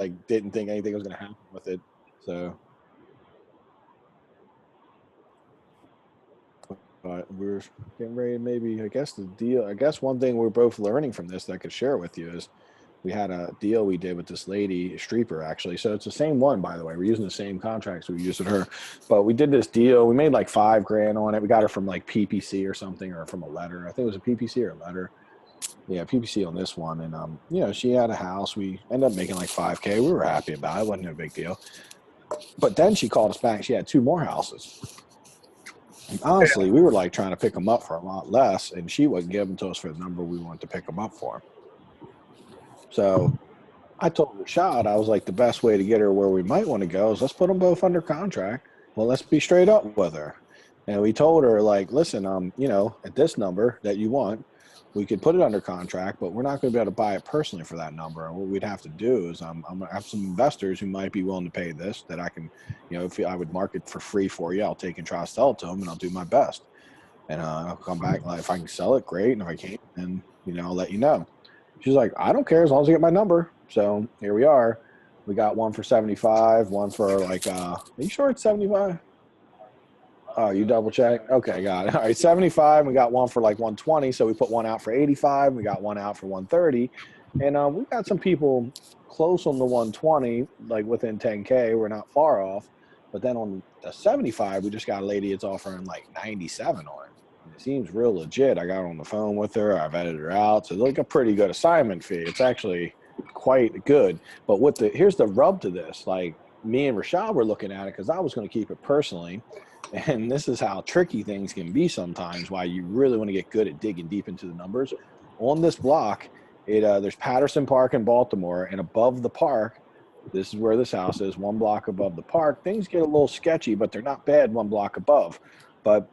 like didn't think anything was going to happen with it. So, but we're getting ready. Maybe I guess the deal. I guess one thing we're both learning from this that I could share with you is we had a deal we did with this lady, Streeper, actually. So it's the same one, by the way. We're using the same contracts we used with her. But we did this deal. We made like $5,000 on it. We got her from like PPC or something, or from a letter. I think it was a PPC or a letter. Yeah, PPC on this one. And you know, she had a house. We ended up making like 5K. We were happy about it. It wasn't a big deal. But then she called us back. She had 2 more houses. And honestly, we were like trying to pick them up for a lot less, and she wasn't giving to us for the number we wanted to pick them up for. So I told Rashad, I was like, the best way to get her where we might want to go is let's put them both under contract. Well, let's be straight up with her. And we told her, like, listen, you know, at this number that you want, we could put it under contract, but we're not going to be able to buy it personally for that number. And what we'd have to do is I'm going to have some investors who might be willing to pay this, that I can, you know, if I would market for free for you, I'll take and try to sell it to them, and I'll do my best. And I'll come back. Like, if I can sell it, great. And if I can't, then, you know, I'll let you know. She's like, I don't care as long as I get my number. So here we are. We got one for 75, one for like, are you sure it's 75? Oh, you double check? Okay, got it. All right, 75. We got one for like 120. So we put one out for 85. We got one out for 130. And we got some people close on the 120, like within 10K. We're not far off. But then on the 75, we just got a lady that's offering like 97 on it. It seems real legit. I got on the phone with her. I've edited her out. So it's like a pretty good assignment fee. It's actually quite good. But here's the rub to this. Like, me and Rashad were looking at it because I was going to keep it personally. And this is how tricky things can be sometimes, why you really want to get good at digging deep into the numbers. On this block, there's Patterson Park in Baltimore, and above the park, this is where this house is, 1 block above the park. Things get a little sketchy, but they're not bad 1 block above. But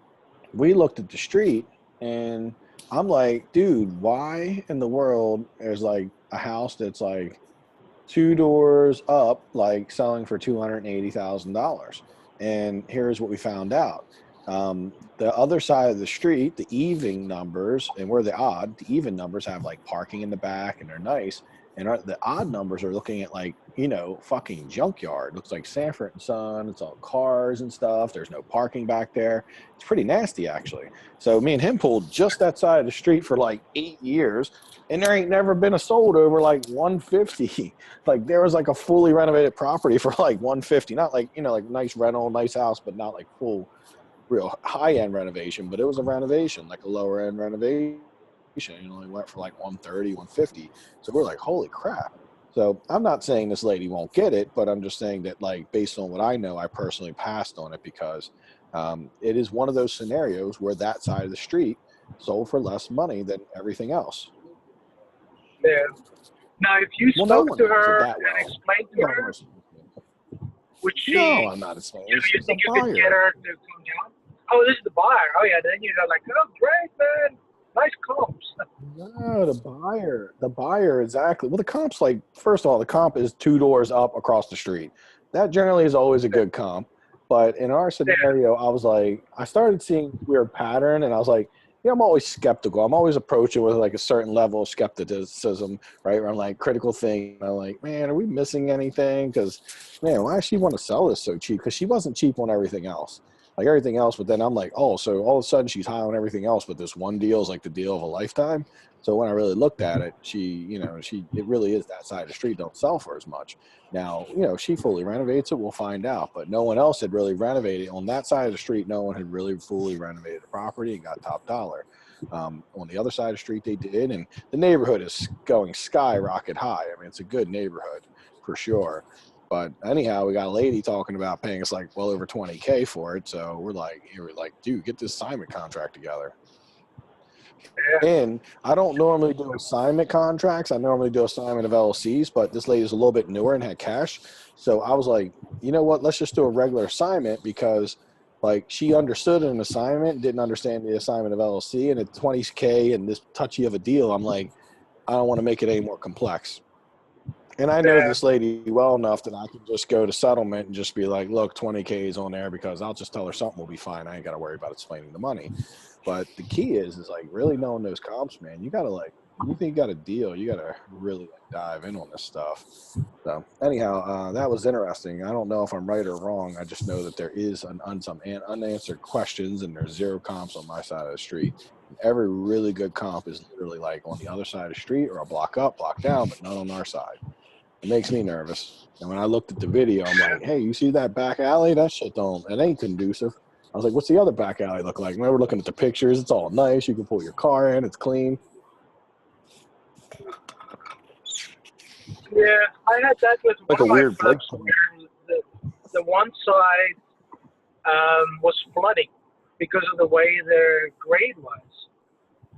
we looked at the street, and I'm like, dude, why in the world there's like a house that's like 2 doors up, like selling for $280,000? And here's what we found out. The other side of the street, the even numbers, and we're the odd, the even numbers have like parking in the back and they're nice. And the odd numbers are looking at like, you know, fucking junkyard. Looks like Sanford and Son. It's all cars and stuff. There's no parking back there. It's pretty nasty, actually. So me and him pulled just that side of the street for like 8 years, and there ain't never been a sold over like 150. Like, there was like a fully renovated property for like 150. Not like, you know, like nice rental, nice house, but not like full, real high-end renovation. But it was a renovation, like a lower-end renovation. It only went for like 130, 150. So we're like, holy crap. So I'm not saying this lady won't get it, but I'm just saying that, like, based on what I know, I personally passed on it because it is one of those scenarios where that side of the street sold for less money than everything else. Yeah. Now, if you Well, no spoke one to knows it her that and well. explained to her, would No, she, I'm not saying. you It's a think you could get buyer. her to come down? Oh, this is the buyer. Oh, yeah. Then you're like, oh, great, man. Nice comps. No, the buyer, exactly. Well, the comp's like, first of all, the comp is 2 doors up across the street. That generally is always a good comp. But in our Yeah. scenario, I was like, I started seeing weird pattern, and I was like, yeah, I'm always skeptical. I'm always approaching with like a certain level of skepticism, right? Where I'm like critical thinking. I'm like, man, are we missing anything? Because, man, why does she want to sell this so cheap? Because she wasn't cheap on everything else. Like everything else, but then I'm like, oh, so all of a sudden she's high on everything else, but this one deal is like the deal of a lifetime. So when I really looked at it, it really is that side of the street don't sell for as much. Now, she fully renovates it, we'll find out, but no one else had really renovated on that side of the street. No one had really fully renovated the property and got top dollar. On the other side of the street, they did, and the neighborhood is going skyrocket high. I mean, it's a good neighborhood for sure. But anyhow, we got a lady talking about paying us like well over 20K for it. So we're like, dude, get this assignment contract together. Yeah. And I don't normally do assignment contracts. I normally do assignment of LLCs, but this lady's a little bit newer and had cash. So I was like, you know what? Let's just do a regular assignment because like she understood an assignment, didn't understand the assignment of LLC, and at 20K and this touchy of a deal, I'm like, I don't want to make it any more complex. And I know Yeah. this lady well enough that I can just go to settlement and just be like, look, 20K is on there because I'll just tell her something will be fine. I ain't got to worry about explaining the money. But the key is like really knowing those comps, man. You got to like you think you got a deal, you got to really dive in on this stuff. So anyhow, that was interesting. I don't know if I'm right or wrong. I just know that there is some unanswered questions, and there's zero comps on my side of the street. And every really good comp is literally like on the other side of the street or a block up, block down, but none on our side. It makes me nervous. And when I looked at the video, I'm like, hey, you see that back alley? That shit it ain't conducive. I was like, what's the other back alley look like? And we were looking at the pictures. It's all nice. You can pull your car in. It's clean. Yeah, I had that with Like one a of my weird flips break. where the one side was flooding because of the way their grade was.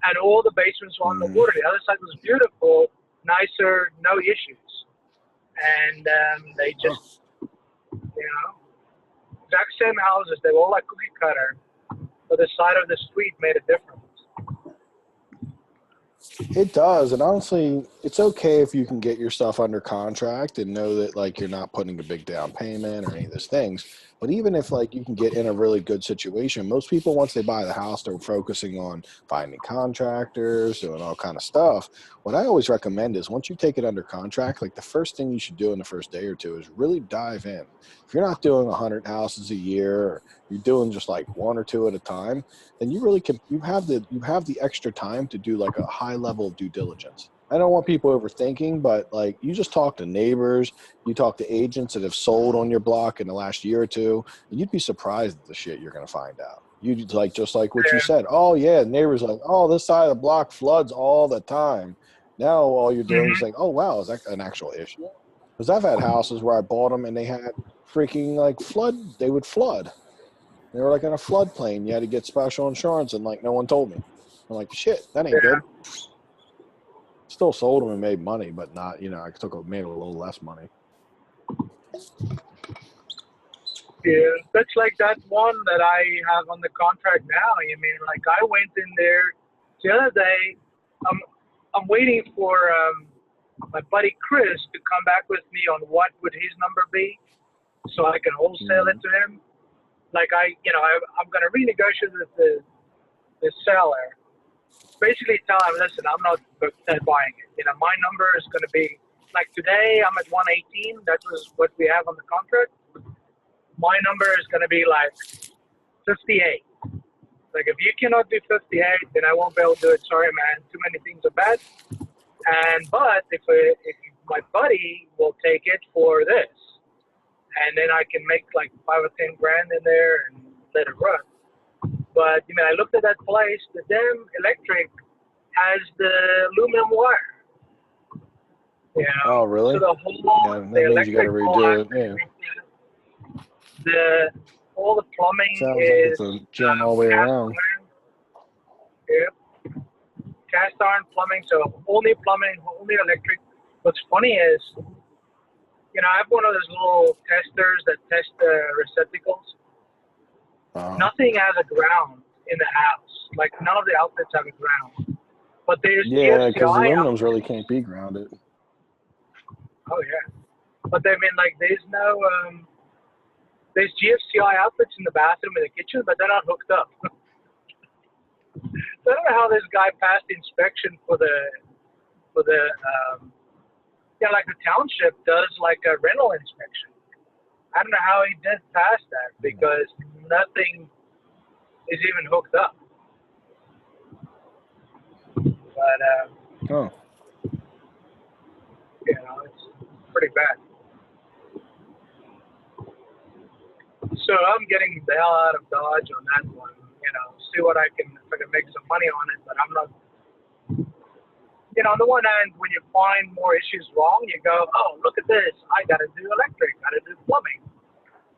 And all the basements were on the water. The other side was beautiful, nicer, no issues. And they just, exact same houses. They were all like cookie cutter, but the side of the street made a difference. It does, and honestly, it's okay if you can get your stuff under contract and know that like you're not putting a big down payment or any of those things. But even if like you can get in a really good situation, most people once they buy the house, they're focusing on finding contractors, doing all kind of stuff. What I always recommend is once you take it under contract, like the first thing you should do in the first day or two is really dive in. If you're not doing 100 houses a year, or you're doing just like one or two at a time, then you really can you have the extra time to do like a high level of due diligence. I don't want people overthinking, but like you just talk to neighbors, you talk to agents that have sold on your block in the last year or two, and you'd be surprised at the shit you're going to find out. You like just like what you said. Oh yeah, neighbors like, oh, this side of the block floods all the time. Now all you're doing is like, oh wow, is that an actual issue? Because I've had houses where I bought them and they had freaking like flood. They would flood. They were like in a floodplain. You had to get special insurance, and like no one told me. I'm like, shit, that ain't good. Still sold them and made money, but not, I made a little less money. Yeah, that's like that one that I have on the contract now. I mean, like I went in there the other day. I'm waiting for my buddy Chris to come back with me on what would his number be, so I can wholesale it to him. Like I'm gonna renegotiate with the seller. Basically tell him, listen, I'm not buying it. My number is going to be, like today, I'm at 118. That was what we have on the contract. My number is going to be like 58. Like if you cannot do 58, then I won't be able to do it. Sorry, man. Too many things are bad. But if my buddy will take it for this, and then I can make like 5 or 10 grand in there and let it run. But I looked at that place. The damn electric has the aluminum wire. Oh, really? So the whole that means you got to redo it. Yeah. All the plumbing Sounds is like it's a gem all the way around. Yep. Cast iron plumbing. So only plumbing, only electric. What's funny is, I have one of those little testers that test the receptacles. Nothing has a ground in the house. Like none of the outlets have a ground. But there's because aluminums really can't be grounded. Oh yeah, but like there's no there's GFCI outlets in the bathroom and the kitchen, but they're not hooked up. So I don't know how this guy passed the inspection for the like the township does like a rental inspection. I don't know how he did pass that because nothing is even hooked up. But it's pretty bad. So I'm getting the hell out of Dodge on that one. See what if I can make some money on it. But I'm not. On the one hand, when you find more issues wrong, you go, oh, look at this. I got to do electric. Got to do plumbing.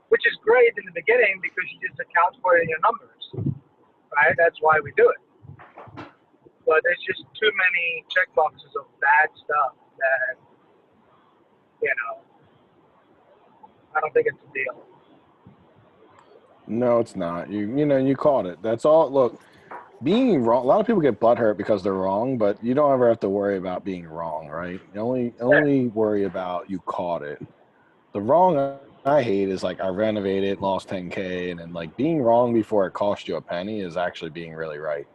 Which is great in the beginning because you just account for it in your numbers, right? That's why we do it. But there's just too many check boxes of bad stuff that, I don't think it's a deal. No, it's not. You caught it. That's all. Look, being wrong. A lot of people get butthurt because they're wrong, but you don't ever have to worry about being wrong, right? You only worry about you caught it. The wrong I hate is like I renovated, lost 10K, and then like being wrong before it cost you a penny is actually being really right.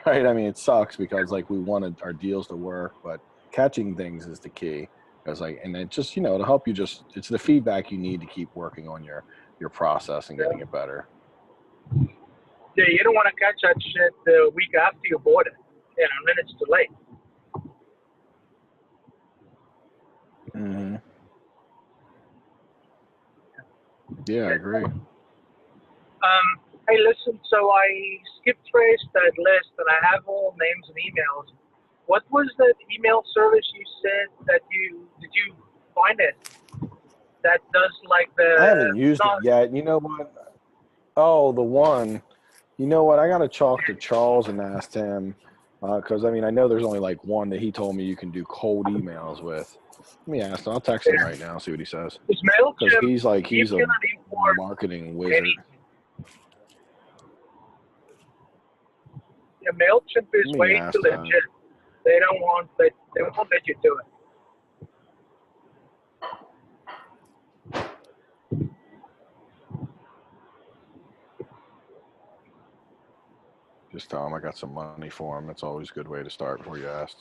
right? I mean, it sucks because like we wanted our deals to work, but catching things is the key. It's like, and it just, to help you it's the feedback you need to keep working on your process and getting it better. Yeah, you don't want to catch that shit the week after you bought it. And then it's too late. Mm-hmm. Yeah, I agree. Hey, listen, so I skip traced that list and I have all names and emails. What was that email service you said that did you find it? That does like the. I haven't used it yet. You know what? Oh, the one. You know what? I got to talk to Charles and ask him because I know there's only like one that he told me you can do cold emails with. Let me ask him. I'll text him right now. See what he says. Because he's a marketing wizard. Yeah, MailChimp is way too legit. They won't let you do it. Just tell him I got some money for him. That's always a good way to start before you ask.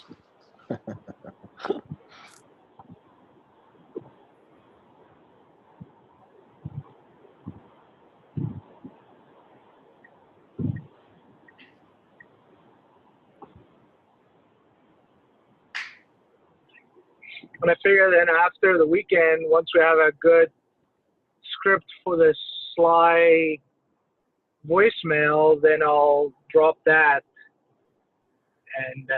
And I figure then after the weekend, once we have a good script for the Sly voicemail, then I'll drop that. And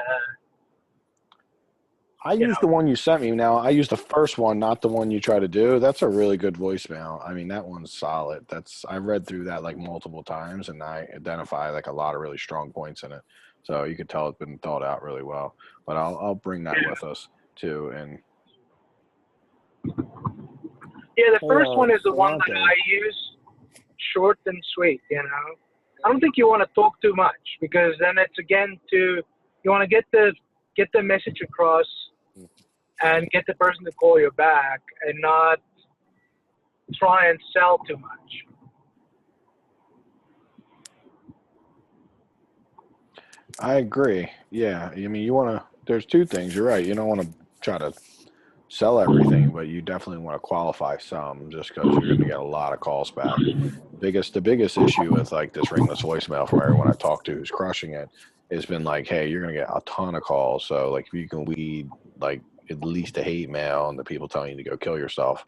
I used the one you sent me. Now I used the first one, not the one you try to do. That's a really good voicemail. That one's solid. I've read through that like multiple times, and I identify like a lot of really strong points in it. So you could tell it's been thought out really well. But I'll bring that with us too. And yeah, the first one is the one that I use, short and sweet. I don't think you want to talk too much because then it's again you want to get the message across and get the person to call you back and not try and sell too much. I agree. Yeah. You want to, there's two things. You're right. You don't want to try to sell everything, but you definitely want to qualify some just because you're going to get a lot of calls back. The biggest issue with like this ringless voicemail from everyone I talk to who's crushing it has been like, hey, you're going to get a ton of calls. So like if you can weed like at least a hate mail and the people telling you to go kill yourself,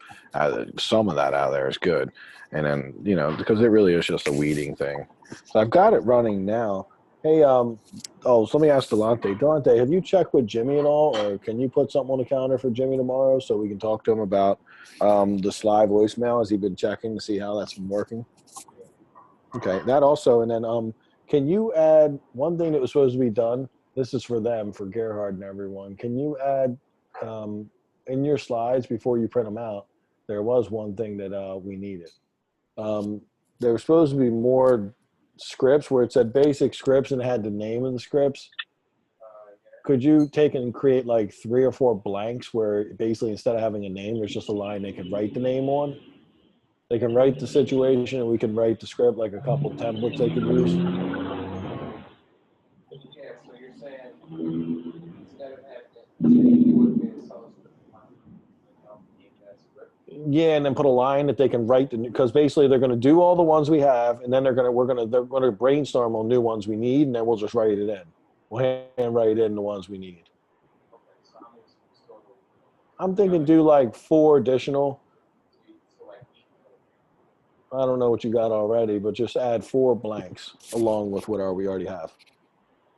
some of that out of there is good. And then, because it really is just a weeding thing. So I've got it running now. Hey, so let me ask Delonte. Delonte, have you checked with Jimmy at all, or can you put something on the calendar for Jimmy tomorrow so we can talk to him about the Sly voicemail? Has he been checking to see how that's been working? Okay, that also, and then can you add one thing that was supposed to be done? This is for them, for Gerhard and everyone. Can you add in your slides before you print them out? There was one thing that we needed. There was supposed to be more scripts where it said basic scripts and it had the name of the scripts. Could you take and create like 3 or 4 blanks where basically instead of having a name, there's just a line they can write the name on? They can write the situation and we can write the script, like a couple templates they could use. Yeah, so you're saying instead of having yeah, and then put a line that they can write because basically they're going to do all the ones we have, and then they're going to brainstorm on new ones we need, and then we'll just write it in. We'll hand write in the ones we need. I'm thinking do like 4 additional. I don't know what you got already, but just add 4 blanks along with what we already have.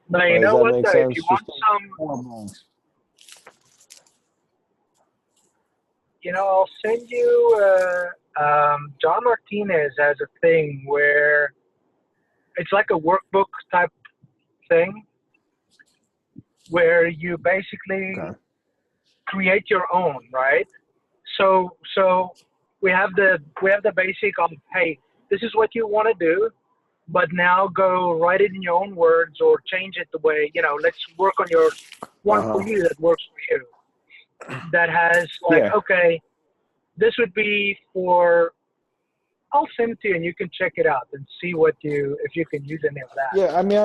Now, you know what, though, if you want some, 4 blanks. I'll send you, John Martinez has a thing where it's like a workbook type thing where you basically create your own, right? So we have the basic of, hey, this is what you want to do, but now go write it in your own words or change it the way, let's work on your one for you that works for you. That has like, okay, this would be for I'll send it to you, and you can check it out and see if you can use any of that. Yeah, I mean,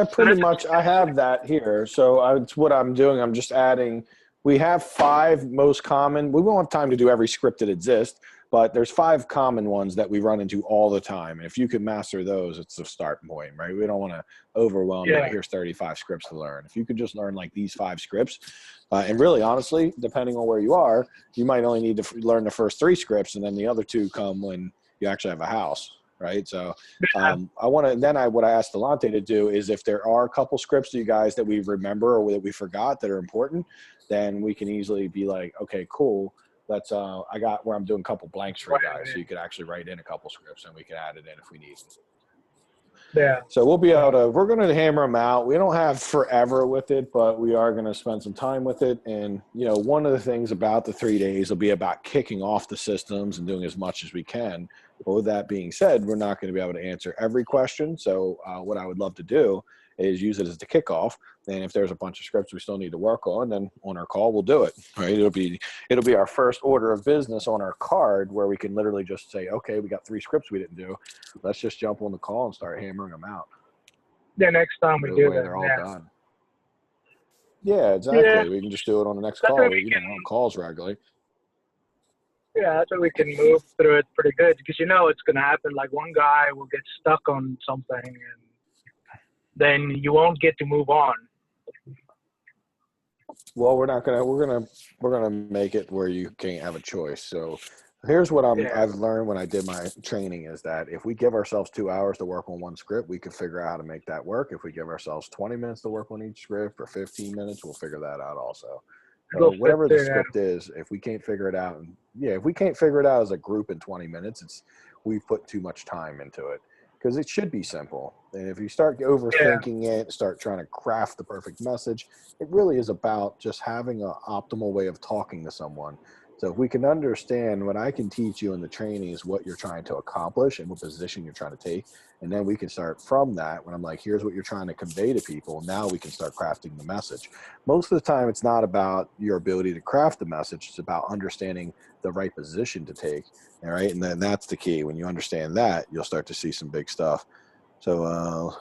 I have that here. So it's what I'm doing. I'm just adding. We have 5 most common. We won't have time to do every script that exists, but there's 5 common ones that we run into all the time. And if you can master those, it's the start point, right? We don't want to overwhelm you. Here's 35 scripts to learn. If you could just learn like these 5 scripts, and really, honestly, depending on where you are, you might only need to learn the first 3 scripts, and then the other 2 come when you actually have a house, right? So what I asked Delonte to do is if there are a couple scripts to you guys that we remember or that we forgot that are important, then we can easily be like, okay, cool. Let's I got where I'm doing a couple blanks for you guys, so you could actually write in a couple scripts and we can add it in if we need. Yeah. So we'll be able to, we're going to hammer them out. We don't have forever with it, but we are going to spend some time with it. And, one of the things about the 3 days will be about kicking off the systems and doing as much as we can. But with that being said, we're not going to be able to answer every question. So what I would love to do is use it as the kickoff. And if there's a bunch of scripts we still need to work on, then on our call, we'll do it, right? It'll be our first order of business on our card where we can literally just say, okay, we got 3 scripts we didn't do. Let's just jump on the call and start hammering them out. Yeah, next time we do that. They're all done. Yeah, exactly. Yeah. We can just do it on the next call. We're on calls regularly. Yeah, that's why we can move through it pretty good because it's going to happen. Like one guy will get stuck on something and then you won't get to move on. Well, we're gonna make it where you can't have a choice. So here's what I've learned when I did my training is that if we give ourselves 2 hours to work on one script, we can figure out how to make that work. If we give ourselves 20 minutes to work on each script or 15 minutes, we'll figure that out also. So whatever the script is, if we can't figure it out, as a group in 20 minutes, we've put too much time into it. Because it should be simple. And if you start overthinking it, start trying to craft the perfect message, it really is about just having an optimal way of talking to someone. So if we can understand what I can teach you in the training is what you're trying to accomplish and what position you're trying to take. And then we can start from that when I'm like, here's what you're trying to convey to people. Now we can start crafting the message. Most of the time, it's not about your ability to craft the message. It's about understanding the right position to take. All right. And then that's the key. When you understand that, you'll start to see some big stuff. So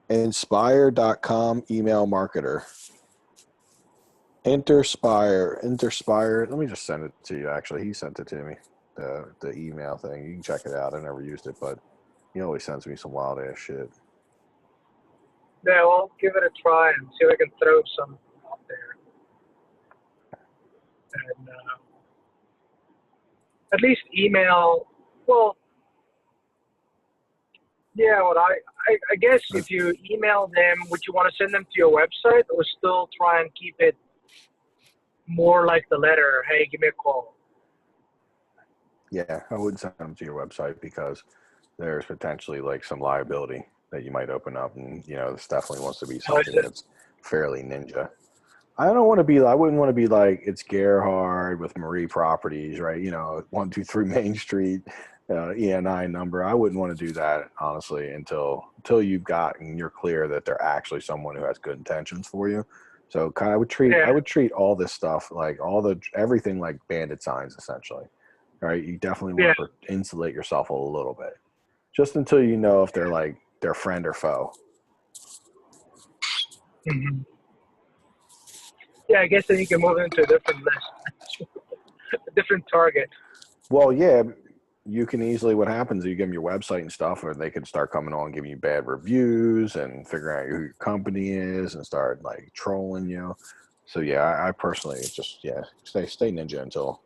inspire.com email marketer. Interspire. Let me just send it to you. Actually, he sent it to me, the email thing. You can check it out. I never used it, but he always sends me some wild ass shit. Yeah, well, give it a try and see if I can throw some out there. And at least email. Well, yeah. What I guess if you email them, would you want to send them to your website or still try and keep it more like the letter, hey, give me a call? Yeah, I wouldn't send them to your website because there's potentially like some liability that you might open up, and this definitely wants to be something that's fairly ninja. I wouldn't want to be like it's Gerhard with Marie Properties, right? 123 Main Street, ENI number. I wouldn't want to do that honestly until you're clear that they're actually someone who has good intentions for you. So I would treat all this stuff like everything like bandit signs essentially. All right. You definitely want to insulate yourself a little bit just until you know if they're like their friend or foe. Mm-hmm. Yeah, I guess then you can move into a different list, a different target. Well, yeah, you can easily, what happens is you give them your website and stuff, or they can start coming on and giving you bad reviews and figuring out who your company is and start like trolling you. So yeah, I personally just, stay ninja until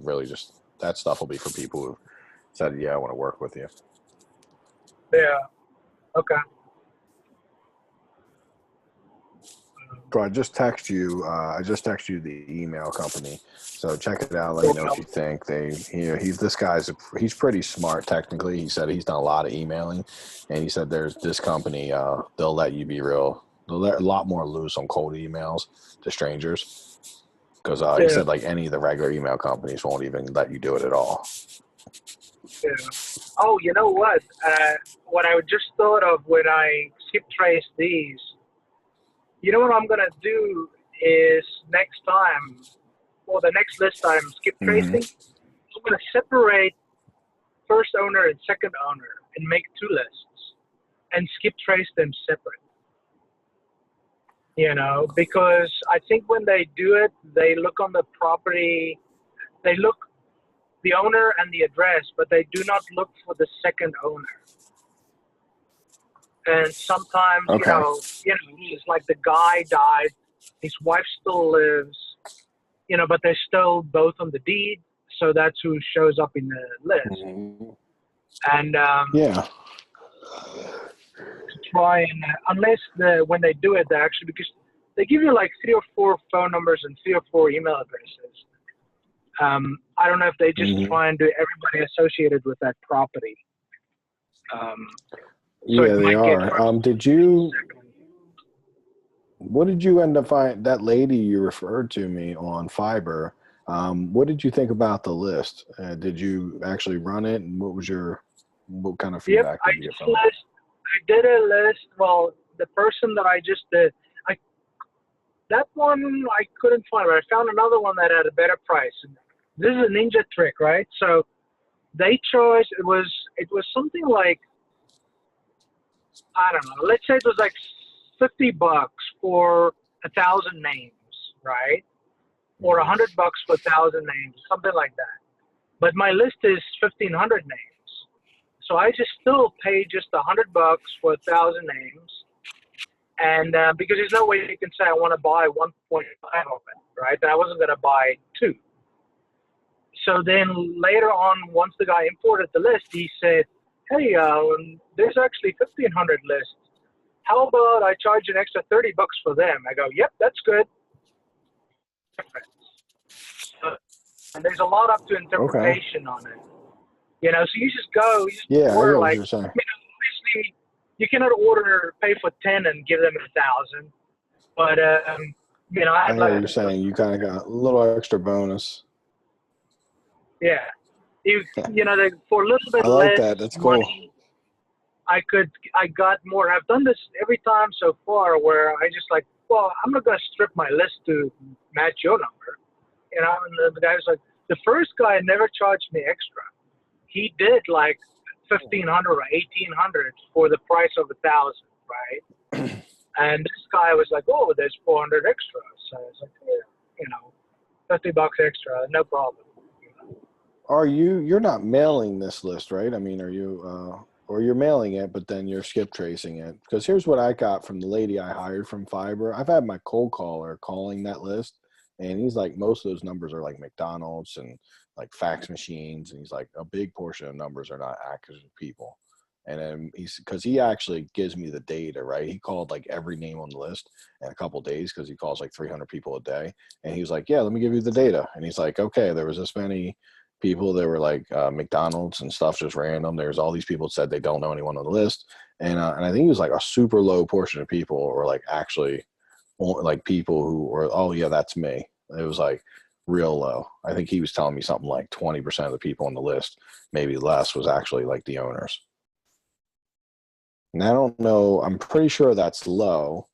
really just that stuff will be for people who said, yeah, I want to work with you. Yeah. Okay. So I just text you the email company. So check it out. Let me know what you think. He's pretty smart technically. He said he's done a lot of emailing, and he said there's this company. They'll let you be real. They'll let a lot more loose on cold emails to strangers. Because he said like any of the regular email companies won't even let you do it at all. Yeah. Oh, you know what? What I just thought of when I skip trace these. You know what I'm going to do is next time, or the next list I'm skip tracing, I'm going to separate first owner and second owner and make 2 lists and skip trace them separate. Because I think when they do it, they look on the property, they look the owner and the address, but they do not look for the second owner. And sometimes, Okay. it's like the guy died, his wife still lives, but they're still both on the deed, so that's who shows up in the list. Mhm. And Yeah. to try and unless when they do it, they actually, because they give you like 3 or 4 phone numbers and 3 or 4 email addresses. I don't know if they just Mhm. try and do everybody associated with that property. So Yeah, it they might get are. first, What did you end up finding? That lady you referred to me on Fiverr. What did you think about the list? Did you actually run it, and what kind of Yep, feedback I did you get just from it? I did a list. Well, the person that I just did, that one I couldn't find, but I found another one that had a better price. This is a ninja trick, right? So they chose, it was something like, I don't know, let's say it was like $50 for 1,000 names, right? Or $100 for 1,000 names, something like that. But my list is 1,500 names. So I just still pay just $100 for 1,000 names. And because there's no way you can say I want to buy 1.5 of it, right? And I wasn't going to buy 2. So then later on, once the guy imported the list, he said, hey, there's actually 1,500 lists. How about I charge an extra $30 for them? I go, yep, that's good. And there's a lot up to interpretation on it. So you just go, you just Yeah, I order get what like, you're saying. obviously you cannot pay for 10 and give them 1,000. But, I I had hear what like, you're saying. You kind of got a little extra bonus. yeah. For a little bit I like less that. That's cool. money, I got more. I've done this every time so far where I just like, well, I'm not going to strip my list to match your number. And the guy was like, the first guy never charged me extra. He did like 1,500 or 1,800 for the price of 1,000, right? And this guy was like, oh, there's 400 extra. So I was like, yeah, $50 extra, no problem. You're not mailing this list, right? I mean, are you, or you're mailing it, but then you're skip tracing it? Because here's what I got from the lady I hired from Fiverr. I've had my cold caller calling that list, and he's like, most of those numbers are like McDonald's and like fax machines, and he's like, a big portion of numbers are not active people. And then because he actually gives me the data, right? He called like every name on the list in a couple of days because he calls like 300 people a day. And he was like, yeah, let me give you the data. And he's like, okay, there was this many people that were like McDonald's and stuff, just random. There's all these people that said they don't know anyone on the list. And I think it was like a super low portion of people were like actually like people who were, oh yeah, that's me. It was like real low. I think he was telling me something like 20% of the people on the list, maybe less, was actually like the owners. And I don't know, I'm pretty sure that's low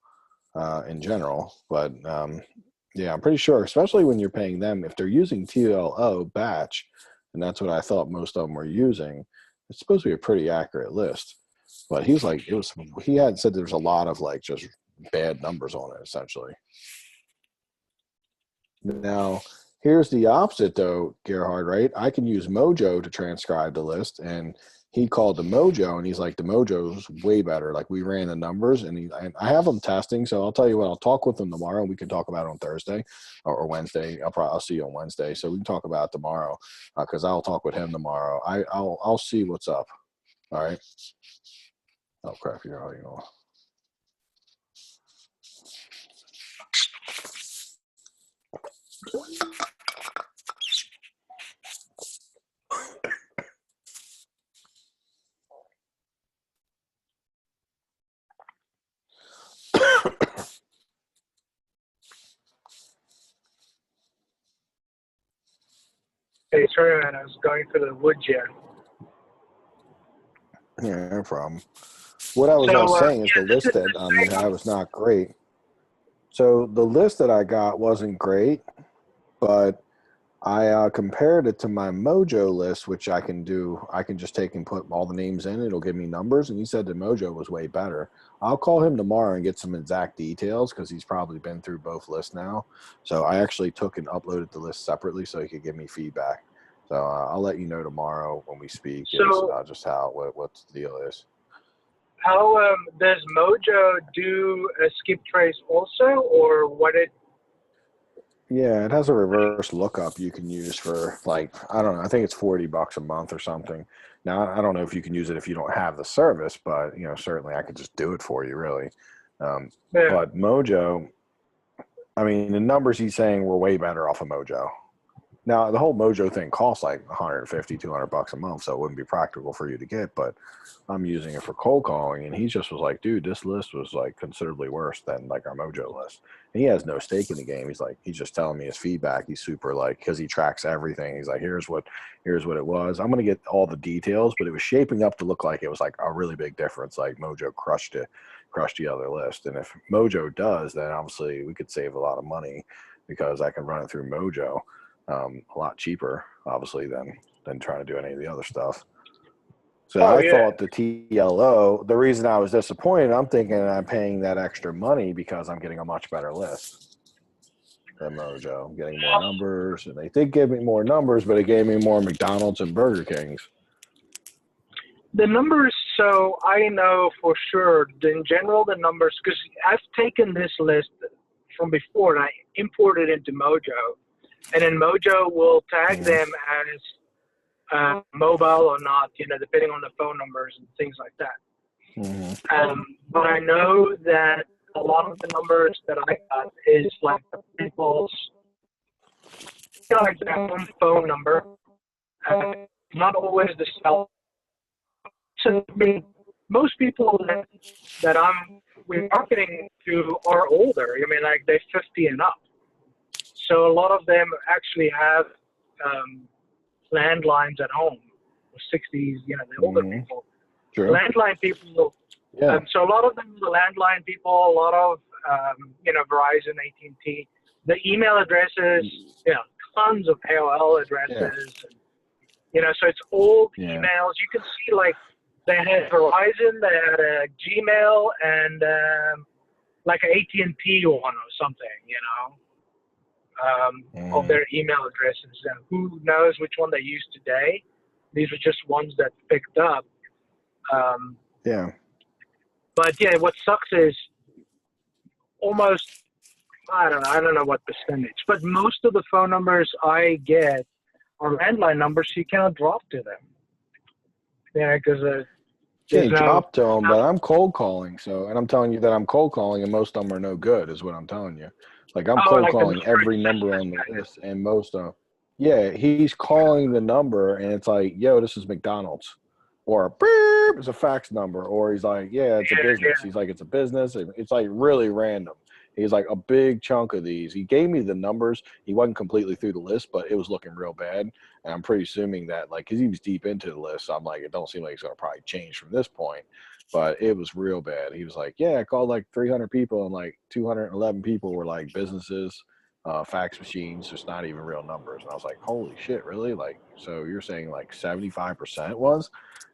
in general, but yeah, I'm pretty sure, especially when you're paying them, if they're using TLO batch, and that's what I thought most of them were using, it's supposed to be a pretty accurate list. But he was like, he had said there's a lot of like just bad numbers on it, essentially. Now, here's the opposite though, Gerhard, right? I can use Mojo to transcribe the list, and he called the Mojo, and he's like, the Mojo's way better. Like, we ran the numbers, and I have them testing, so I'll tell you what, I'll talk with him tomorrow, and we can talk about it on Thursday or Wednesday. I'll see you on Wednesday, so we can talk about it tomorrow because I'll talk with him tomorrow. I'll see what's up. All right. Oh crap! You're already on. Hey, sorry, man, I was going through the woods here. Yeah, no problem. What I was saying is the list that you have is not great. So the list that I got wasn't great, but I compared it to my Mojo list, which I can do. I can just take and put all the names in. It'll give me numbers. And he said the Mojo was way better. I'll call him tomorrow and get some exact details because he's probably been through both lists now. So I actually took and uploaded the list separately so he could give me feedback. So I'll let you know tomorrow when we speak So just how what the deal is. how does Mojo do a skip trace also, or what it? Yeah, it has a reverse lookup you can use for like I don't know. I think it's $40 a month or something. Now I don't know if you can use it if you don't have the service, but certainly I could just do it for you, really. Um, Yeah. but Mojo, I mean, the numbers he's saying were way better off of Mojo. Now the whole Mojo thing costs like 150, $200 a month, so it wouldn't be practical for you to get. But I'm using it for cold calling, and he just was like, "Dude, this list was like considerably worse than like our Mojo list." And he has no stake in the game. He's just telling me his feedback. He's super like because he tracks everything. He's like, here's what it was. I'm gonna get all the details, but it was shaping up to look like it was like a really big difference. Like Mojo crushed the other list. And if Mojo does, then obviously we could save a lot of money because I can run it through Mojo a lot cheaper, obviously, than trying to do any of the other stuff. So Oh I yeah. thought the TLO, the reason I was disappointed, I'm thinking I'm paying that extra money because I'm getting a much better list than Mojo. I'm getting more numbers, and they did give me more numbers, but it gave me more McDonald's and Burger Kings. The numbers, so I know for sure, in general, the numbers, because I've taken this list from before and I imported it into Mojo. And then Mojo will tag them as mobile or not, depending on the phone numbers and things like that. But I know that a lot of the numbers that I got is like the people's, like their own phone number, not always the cell. So I mean, most people that we're marketing to are older. I mean, like they're 50 and up. So a lot of them actually have landlines at home, 60s, the older people. True. Landline people. Yeah. So a lot of them are the landline people. A lot of Verizon, AT&T. The email addresses, tons of AOL addresses. So it's old emails. You can see like they had Verizon, they had a Gmail, and like an AT&T one or something, of their email addresses. And who knows which one they use today? These are just ones that picked up. But yeah, what sucks is almost, I don't know what percentage, but most of the phone numbers I get are landline numbers, so you cannot drop to them. Yeah, because can't drop to them, but I'm cold calling. And I'm telling you that I'm cold calling, and most of them are no good, is what I'm telling you. Like I'm cold calling every number on the list, and most of them. Yeah, he's calling the number, and it's like, yo, this is McDonald's, or beep, it's a fax number, or he's like, yeah, it's a business. He's like, it's a business. It's like really random. He's like a big chunk of these. He gave me the numbers. He wasn't completely through the list, but it was looking real bad. And I'm pretty assuming that, like, because he was deep into the list, so I'm like, it don't seem like it's going to probably change from this point. But it was real bad. He was like, yeah, I called like 300 people, and like 211 people were like businesses, fax machines, just not even real numbers. And I was like, holy shit, really? Like, so you're saying like 75% was?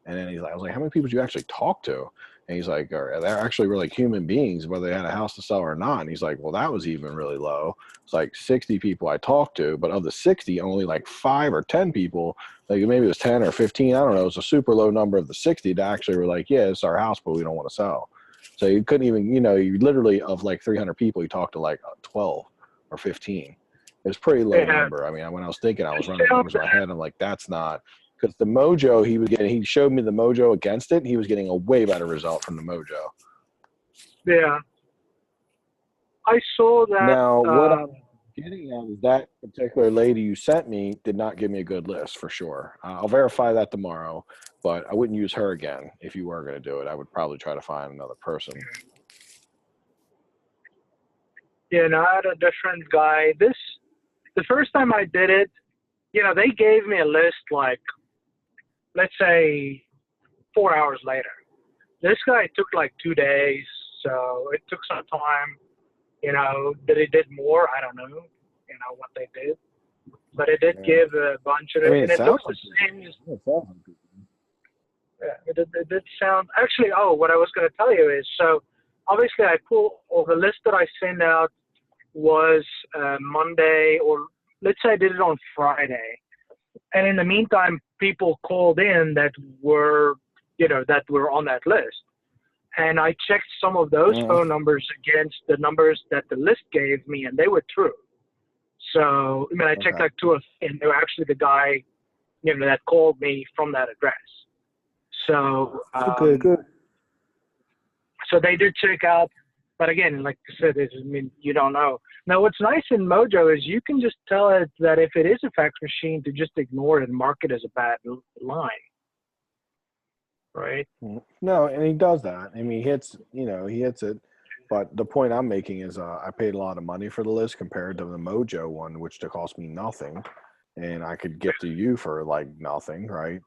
And then I was like, how many people did you actually talk to? And he's like, they're actually really like human beings, whether they had a house to sell or not. And he's like, well, that was even really low. It's like 60 people I talked to, but of the 60, only like 5 or 10 people, like maybe it was 10 or 15, I don't know. It was a super low number of the 60 that actually were like, yeah, it's our house, but we don't want to sell. So you couldn't even, you literally, of like 300 people, you talked to like 12 or 15. It was a pretty low number. I mean, when I was thinking, I was running numbers in my head. I'm like, that's not. Because the Mojo he showed me the Mojo against it, and he was getting a way better result from the Mojo. Yeah. I saw that. Now, what I'm getting at is that particular lady you sent me did not give me a good list for sure. I'll verify that tomorrow, but I wouldn't use her again if you were going to do it. I would probably try to find another person. Yeah, no, I had a different guy. The first time I did it, they gave me a list like, let's say 4 hours later. This guy took like 2 days, so it took some time. That he did more, I don't know, what they did. but it did Yeah. give a bunch of I it, mean, and it it looks sounds the like same as it sounds like good. it did sound actually. Oh, what I was going to tell you is so obviously I pull or the list that I send out was Monday, or let's say I did it on Friday, and in the meantime, people called in that were that were on that list, and I checked some of those phone numbers against the numbers that the list gave me, and they were true. So I mean, I checked Okay. like 2 of, and they were actually the guy that called me from that address. So Okay, good. so they did check out, but again, like I said, I mean, you don't know. Now, what's nice in Mojo is you can just tell it that if it is a fax machine, to just ignore it and mark it as a bad line, right? No, and he does that. I mean, he hits it. But the point I'm making is I paid a lot of money for the list compared to the Mojo one, which cost me nothing, and I could get to you for like nothing, right?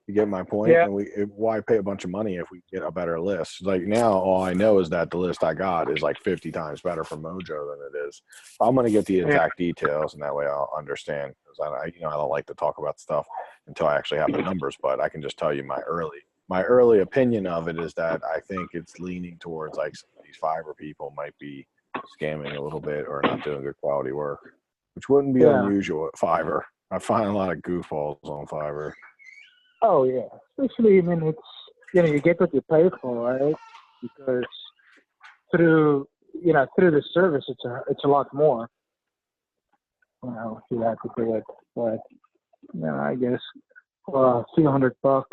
You get my point? Yeah. And why pay a bunch of money if we get a better list? Like now, all I know is that the list I got is like 50 times better for Mojo than it is. I'm going to get the exact details, and that way I'll understand. Because I don't like to talk about stuff until I actually have the numbers. But I can just tell you my early opinion of it is that I think it's leaning towards like some of these Fiverr people might be scamming a little bit or not doing good quality work, which wouldn't be unusual at Fiverr. I find a lot of goofballs on Fiverr. Oh yeah, especially I mean it's you get what you pay for, right? Because through the service it's a lot more. If you have to do it, but I guess for a few $100,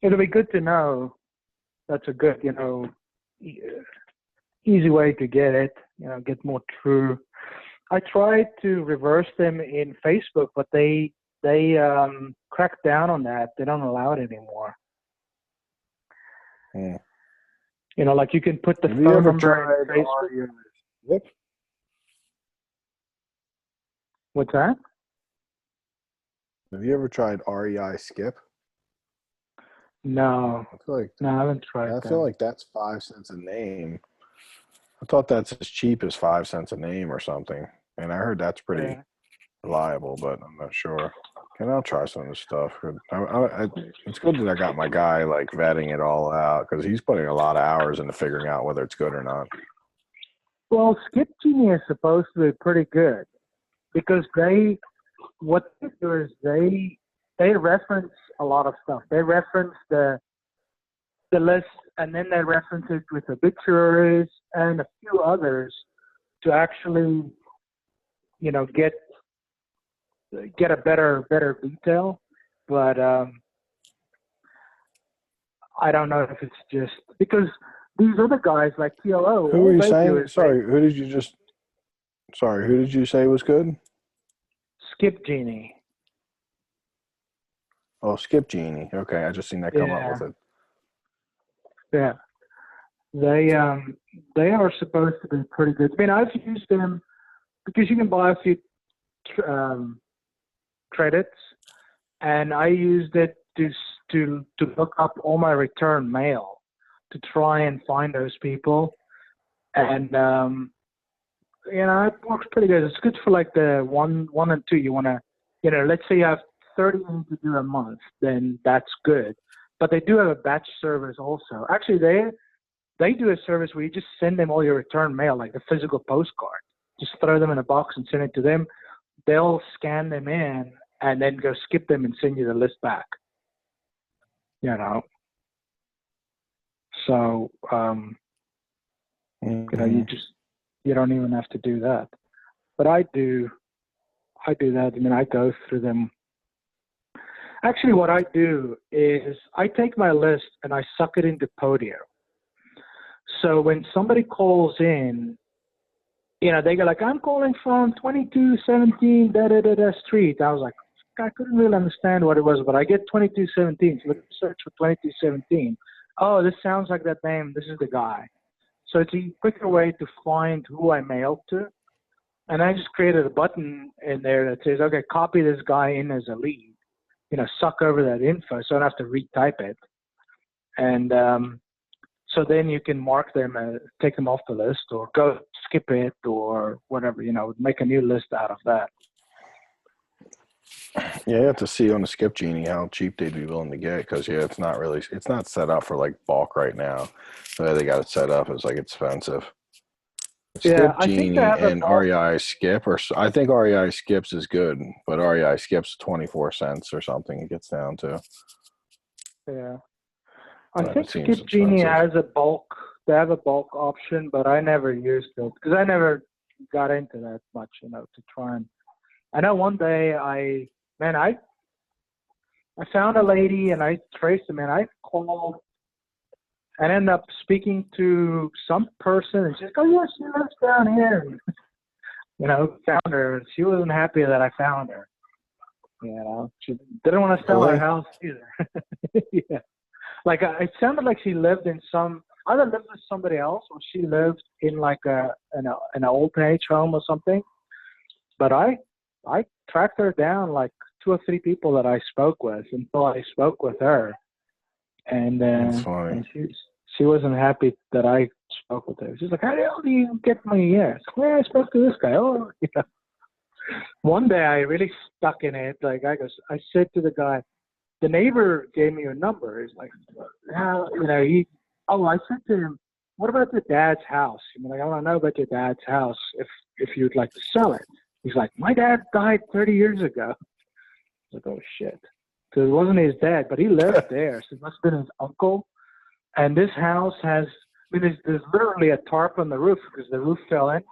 it'll be good to know. That's a good easy way to get it. Get more true. I tried to reverse them in Facebook, but they cracked down on that. They don't allow it anymore. Like you can put the Have you phone ever number tried in Facebook. REI Skip? What's that? Have you ever tried REI Skip? No. I haven't tried I that. feel like that's 5 cents a name. I thought that's as cheap as 5 cents a name or something. And I heard that's pretty reliable, but I'm not sure. And I'll try some of this stuff. It's good that I got my guy like vetting it all out because he's putting a lot of hours into figuring out whether it's good or not. Well, Skip Genie is supposed to be pretty good because they reference a lot of stuff. They reference the list, and then they reference it with obituaries and a few others to actually, get a better detail. But I don't know if it's just because these other guys like TLO. Who are you saying? Sorry, who did you say was good? Skip Genie. Oh, Skip Genie. Okay, I just seen that come up with it. Yeah. They are supposed to be pretty good. I mean, I've used them because you can buy a few credits, and I used it to look up all my return mail to try and find those people, and it works pretty good. It's good for like the one and two. You want to, let's say you have 30 to do a month, then that's good. But they do have a batch service also. Actually, they do a service where you just send them all your return mail, like the physical postcard. Just throw them in a box and send it to them. They'll scan them in and then go skip them and send you the list back. So you don't even have to do that. But I do that. I mean, I go through them. Actually, what I do is I take my list and I suck it into Podio. So when somebody calls in, they go like, I'm calling from 2217 da-da-da-da street. I was like, I couldn't really understand what it was, but I get 2217. So let's search for 2217. Oh, this sounds like that name. This is the guy. So it's a quicker way to find who I mailed to. And I just created a button in there that says, okay, copy this guy in as a lead. Suck over that info so I don't have to retype it. And so then you can mark them, take them off the list or go skip it or whatever, make a new list out of that. Yeah, you have to see on the Skip Genie how cheap they'd be willing to get because yeah, it's not set up for like bulk right now. The way they got it set up is like expensive. Yeah, Skip I think they Genie have a and bulk. REI Skip, I think REI Skips is good, but REI Skips 24 cents or something. It gets down to, Yeah, I but it think seems Skip Genie expensive. has a bulk. They have a bulk option, but I never used it because I never got into that much, to try and. I know one day man, I found a lady and I traced them and I called and ended up speaking to some person and she's like, oh yeah, she lives down here. Found her. She wasn't happy that I found her. She didn't want to sell her Really? house either. Yeah. Like it sounded like she lived in either lived with somebody else or she lived in like an old age home or something. But I tracked her down like two or three people that I spoke with until I spoke with her, and That's funny. and she wasn't happy that I spoke with her. She's like, "How the hell do you get my ears? Well, I spoke to this guy." Oh, One day I really stuck in it. Like I said to the guy, the neighbor gave me your number. He's like, I said to him, what about your dad's house? I want to know about your dad's house if you'd like to sell it. He's like, my dad died 30 years ago. I was like, oh shit. So it wasn't his dad, but he lived there. So it must have been his uncle. And this house there's literally a tarp on the roof because the roof fell in.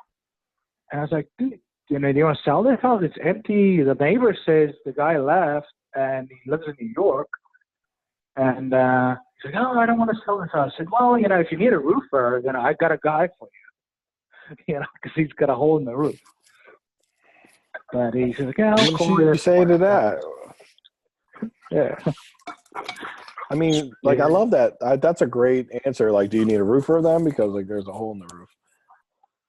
And I was like, dude, do you want to sell this house? It's empty. The neighbor says the guy left and he lives in New York. And he's like, oh, I don't want to sell this house. I said, well, if you need a roofer, I got a guy for you, because he's got a hole in the roof. But he's like, yeah, I'll What call did you you say to that? Yeah. I mean, like, I Yeah. love that. That's a great answer. Like, do you need a roof for them? Because like, there's a hole in the roof.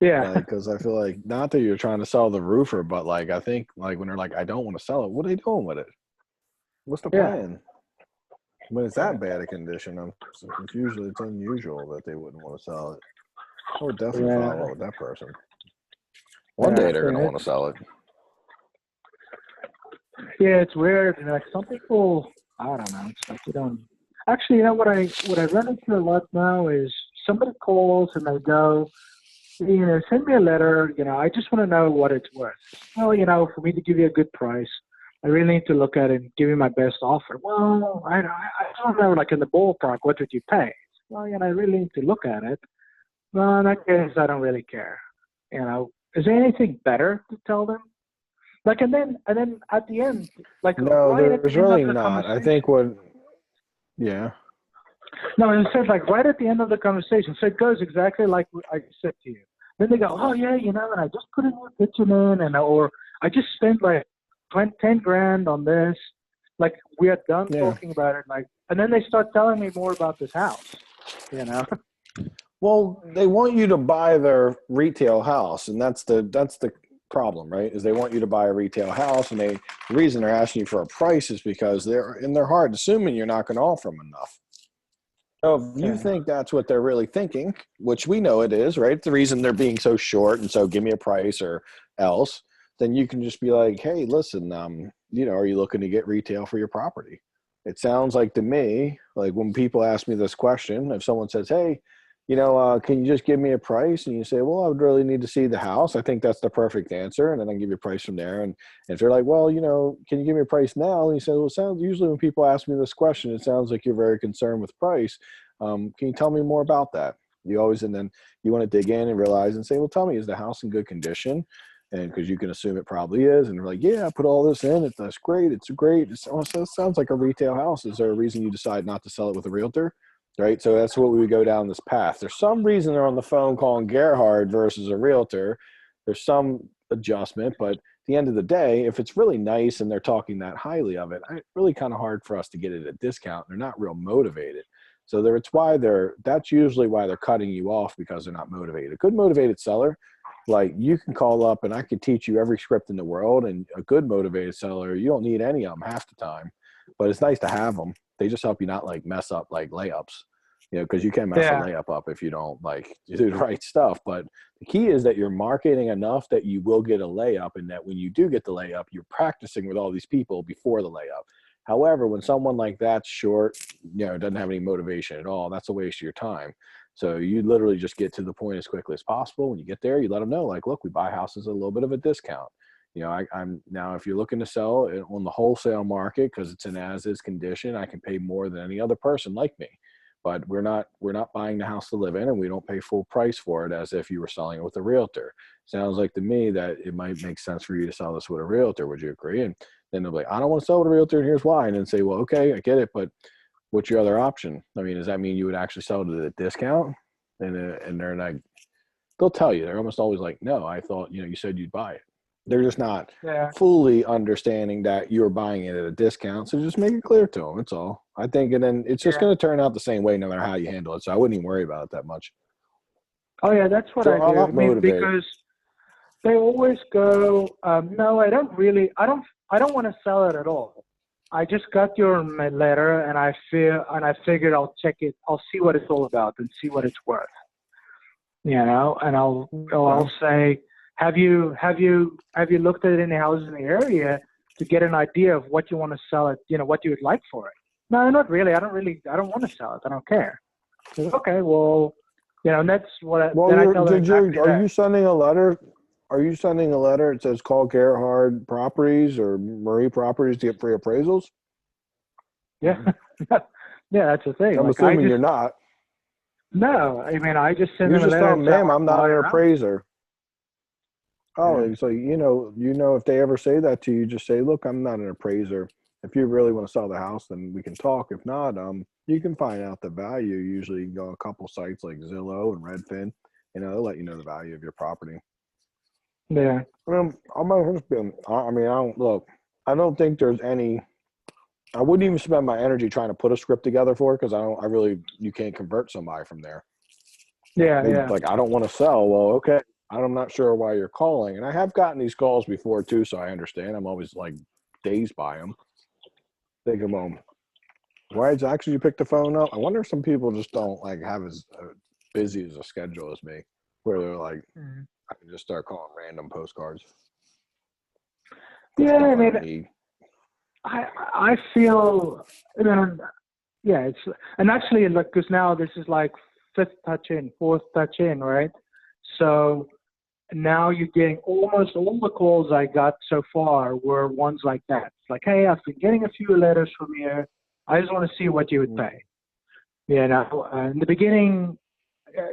Yeah. Like, because I feel like not that you're trying to sell the roofer, but like, I think like when they're like, I don't want to sell it. What are they doing with it? What's the Yeah. plan? When it's that bad a condition, it's unusual that they wouldn't want to sell it. I would definitely follow Yeah. up with that person. One day they're gonna Yeah. want to sell it. Yeah, it's weird. Like some people, I don't know. It's like you don't. Actually, what I run into a lot now is somebody calls and they go, send me a letter. I just want to know what it's worth. Well, for me to give you a good price, I really need to look at it and give you my best offer. Well, I don't know, like in the ballpark, what would you pay? Well, I really need to look at it. Well, in that case, I don't really care. Is there anything better to tell them? Like, and then at the end, like No, right at the there's end of really the not. I think conversation. what, yeah. No, it says like right at the end of the conversation. So it goes exactly like I said to you. Then they go, oh yeah, and I just put a new kitchen in, or I just spent like 10 grand on this. Like we are done Yeah. talking about it. Like, and then they start telling me more about this house. You know. Well, they want you to buy their retail house, and that's the problem, right? Is they want you to buy a retail house, and the reason they're asking you for a price is because they're in their heart assuming you're not going to offer them enough. So if you Yeah. think that's what they're really thinking, which we know it is, right? The reason they're being so short and so give me a price or else, then you can just be like, hey, listen, are you looking to get retail for your property? It sounds like to me, like when people ask me this question, if someone says, hey, can you just give me a price? And you say, well, I would really need to see the house. I think that's the perfect answer. And then I give you a price from there. And if they're like, well, can you give me a price now? And you say, well, it sounds usually when people ask me this question, it sounds like you're very concerned with price. Can you tell me more about that? And then you want to dig in and realize and say, well, tell me, is the house in good condition? And because you can assume it probably is. And they're like, yeah, I put all this in. That's great. It's great. It sounds like a retail house. Is there a reason you decide not to sell it with a realtor? Right. So that's what we would go down this path. There's some reason they're on the phone calling Gerhard versus a realtor. There's some adjustment, but at the end of the day, if it's really nice and they're talking that highly of it, it's really kind of hard for us to get it at a discount. They're not real motivated. So that's usually why they're cutting you off, because they're not motivated. A good motivated seller, like you can call up and I could teach you every script in the world, and a good motivated seller, you don't need any of them half the time, but it's nice to have them. They just help you not like mess up like layups. you know, because you can mess a Yeah. layup up if you don't like do the right stuff. But the key is that you're marketing enough that you will get a layup, and that when you do get the layup, you're practicing with all these people before the layup. However, when someone like that's short, you know, doesn't have any motivation at all, that's a waste of your time. So you literally just get to the point as quickly as possible. When you get there, you let them know, like, look, we buy houses at a little bit of a discount. You know, I'm now, if you're looking to sell it on the wholesale market because it's an as-is condition, I can pay more than any other person like me. But we're not buying the house to live in, and we don't pay full price for it as if you were selling it with a realtor. Sounds like to me that it might make sense for you to sell this with a realtor. Would you agree? And then they'll be like, I don't want to sell with a realtor, and here's why. And then say, well, okay, I get it, but what's your other option? I mean, does that mean you would actually sell it at a discount? And they're like, they'll tell you. They're almost always like, no, I thought, you know, you said you'd buy it. They're just not Yeah. fully understanding that you're buying it at a discount. So just make it clear to them. That's all. I think, and then it's just Yeah. going to turn out the same way no matter how you handle it. So I wouldn't even worry about it that much. Oh yeah, that's what So I I'm do. not I mean, motivated. because they always go, no, I don't want to sell it at all. I just got your letter, and I figured I'll check it. I'll see what it's all about and see what it's worth. You know, and I'll say, have you looked at any houses in the area to get an idea of what you want to sell it? You know, what you would like for it. No, not really. I don't want to sell it. I don't care. Okay, well, you know, and that's what. Well, Then I tell them exactly are that. you sending a letter? Are you sending a letter? It says call Gerhard Properties or Marie Properties to get free appraisals. Yeah, yeah, that's the thing. I'm Like, assuming you're not. No, I mean, I just send You them a just letter tell and them, say I ma'am, want I'm to not buy an your house. appraiser. Oh, Yeah. so you know, if they ever say that to you, just say, look, I'm not an appraiser. If you really want to sell the house, then we can talk. If not, you can find out the value. Usually you can go on a couple sites like Zillow and Redfin, you know, they'll let you know the value of your property. Yeah. I'm my husband. I mean, I don't think there's any, I wouldn't even spend my energy trying to put a script together for it. Cause you can't convert somebody from there. Yeah. They, Yeah. like, I don't want to sell. Well, okay. I'm not sure why you're calling. And I have gotten these calls before too. So I understand. I'm always like dazed by them. Thinking, well, why exactly you pick the phone up? I wonder if some people just don't like have as busy as a schedule as me, where they're like, Mhm. I can just start calling random postcards. Yeah. I mean, Me. I feel, I mean, yeah, it's, and actually, like, because now this is like fourth touch in, right? So now you're getting almost all the calls I got so far were ones like that. It's like, hey, I've been getting a few letters from you. I just want to see what you would pay. You know, in the beginning,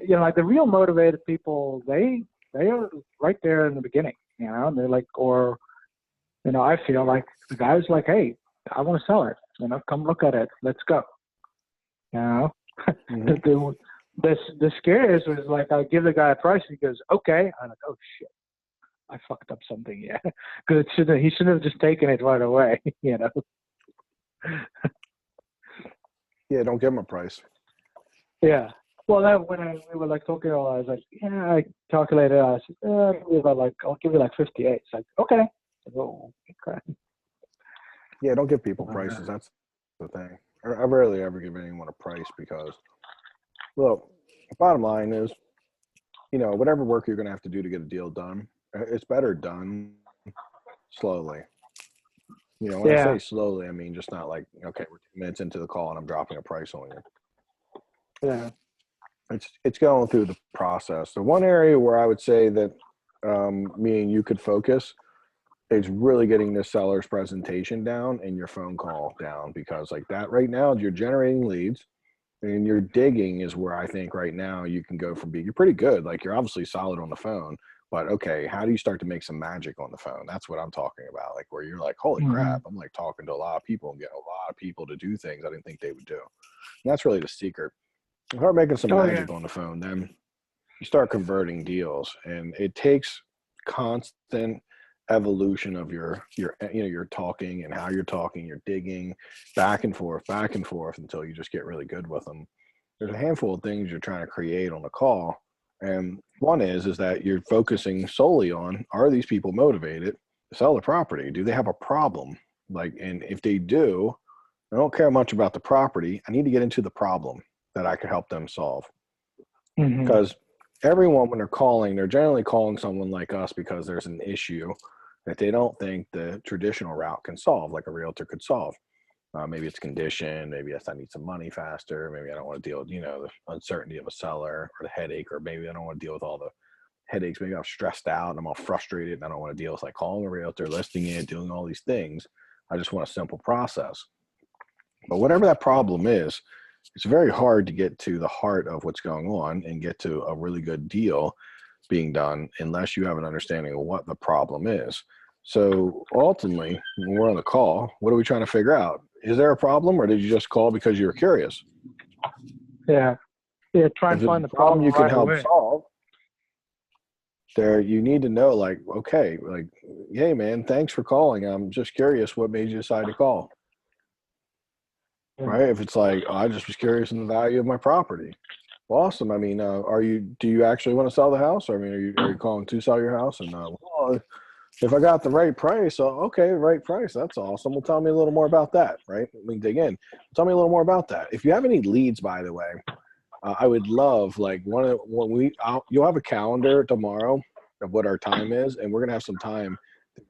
you know, like the real motivated people, they are right there in the beginning. You know, and they're like, or, you know, I feel like the guy's like, hey, I want to sell it. You know, come look at it. Let's go. You know, the scariest was like, I give the guy a price. And he goes, okay. I'm like, oh shit, I fucked up something. Yeah, because he shouldn't have just taken it right away. You know. Yeah, don't give them a price. Yeah. Well, that when we were like talking, I was like, yeah, I calculated. I said, I'll give you like 58. It's like, okay. Oh, okay. Yeah, don't give people prices. That's the thing. I rarely ever give anyone a price because, well, bottom line is, you know, whatever work you're going to have to do to get a deal done, it's better done slowly. You know, when I say slowly, I mean just not like, okay, we're 2 minutes into the call and I'm dropping a price on you. Yeah. It's going through the process. The one area where I would say that me and you could focus is really getting the seller's presentation down and your phone call down, because like that right now you're generating leads and your digging is where I think right now you can go from being, you're pretty good. Like you're obviously solid on the phone, but okay, how do you start to make some magic on the phone? That's what I'm talking about. Like where you're like, holy crap, I'm like talking to a lot of people and getting a lot of people to do things I didn't think they would do. And that's really the secret. You start making some magic on the phone, then you start converting deals, and it takes constant evolution of your you know, your talking and how you're talking, you're digging back and forth until you just get really good with them. There's a handful of things you're trying to create on the call, and one is that you're focusing solely on, are these people motivated to sell the property? Do they have a problem? Like, and if they do, I don't care much about the property. I need to get into the problem. that I could help them solve. Mhm. Because everyone, when they're calling, they're generally calling someone like us because there's an issue that they don't think the traditional route can solve, like a realtor could solve. Maybe it's condition, maybe it's I need some money faster, maybe I don't want to deal with, the uncertainty of a seller or the headache, or maybe I don't want to deal with all the headaches. Maybe I'm stressed out and I'm all frustrated and I don't want to deal with like calling a realtor, listing it, doing all these things. I just want a simple process. But whatever that problem is, it's very hard to get to the heart of what's going on and get to a really good deal being done unless you have an understanding of what the problem is. So ultimately, when we're on the call, what are we trying to figure out? Is there a problem, or did you just call because you were curious? Yeah. Yeah. Try If and it's find a the problem problem you can right help away. solve, there you need to know, like, okay, like, hey man, thanks for calling. I'm just curious what made you decide to call. Yeah. Right? If it's like, oh, I just was curious in the value of my property. Well, awesome. I mean, do you actually want to sell the house? Or, I mean, are you calling to sell your house? And well, if I got the right price, okay, right price, that's awesome. Well, tell me a little more about that, right? We can dig in. Tell me a little more about that. If you have any leads, by the way, I would love, like, you'll have a calendar tomorrow of what our time is, and we're gonna have some time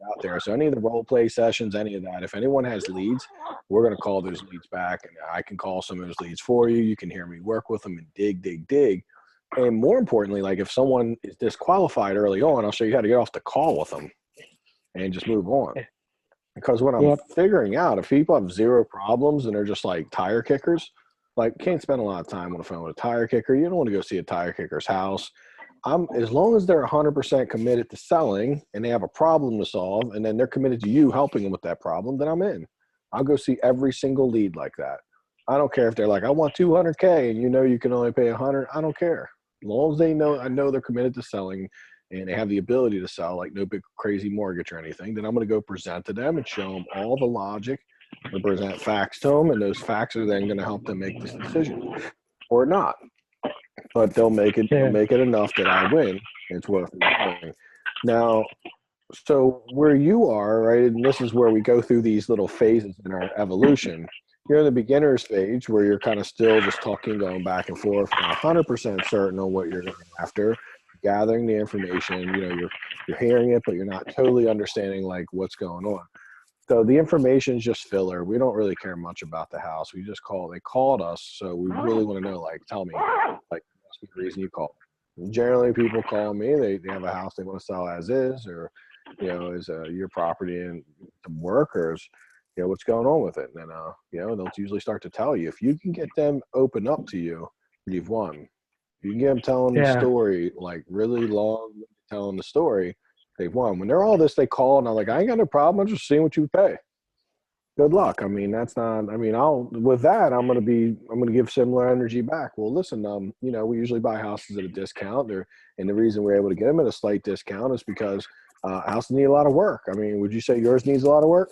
out there. So any of the role play sessions, any of that, if anyone has leads, we're gonna call those leads back, and I can call some of those leads for you. You can hear me work with them and dig. And more importantly, like if someone is disqualified early on, I'll show you how to get off the call with them and just move on. Because what I'm Yep. figuring out, if people have zero problems and they're just like tire kickers, like can't spend a lot of time on the phone with a tire kicker. You don't want to go see a tire kicker's house. As long as they're 100% committed to selling and they have a problem to solve, and then they're committed to you helping them with that problem, then I'm in. I'll go see every single lead like that. I don't care if they're like, I want 200K and you can only pay 100. I don't care. As long as they know, I know they're committed to selling and they have the ability to sell, like no big crazy mortgage or anything, then I'm going to go present to them and show them all the logic and present facts to them. And those facts are then going to help them make this decision or not. But they'll make it enough that I win. It's worth doing. Now, so where you are, right, and this is where we go through these little phases in our evolution. You're in the beginner's stage where you're kind of still just talking, going back and forth, not 100% certain on what you're going after, gathering the information. You're hearing it, but you're not totally understanding like what's going on. So the information is just filler. We don't really care much about the house. We just they called us, so we really want to know, like, tell me, like, what's the reason you called? And generally, people call me, they have a house they want to sell as is, or, is your property in some work, or is, what's going on with it? And then, they'll usually start to tell you. If you can get them open up to you, you've won. If you can get them telling the story, like really long, telling the story, they've won. When they're all this, they call and I'm like, I ain't got no problem. I'm just seeing what you pay. Good luck. I mean, that's not, I mean, with that, I'm going to give similar energy back. Well, listen, we usually buy houses at a discount and the reason we're able to get them at a slight discount is because houses need a lot of work. I mean, would you say yours needs a lot of work?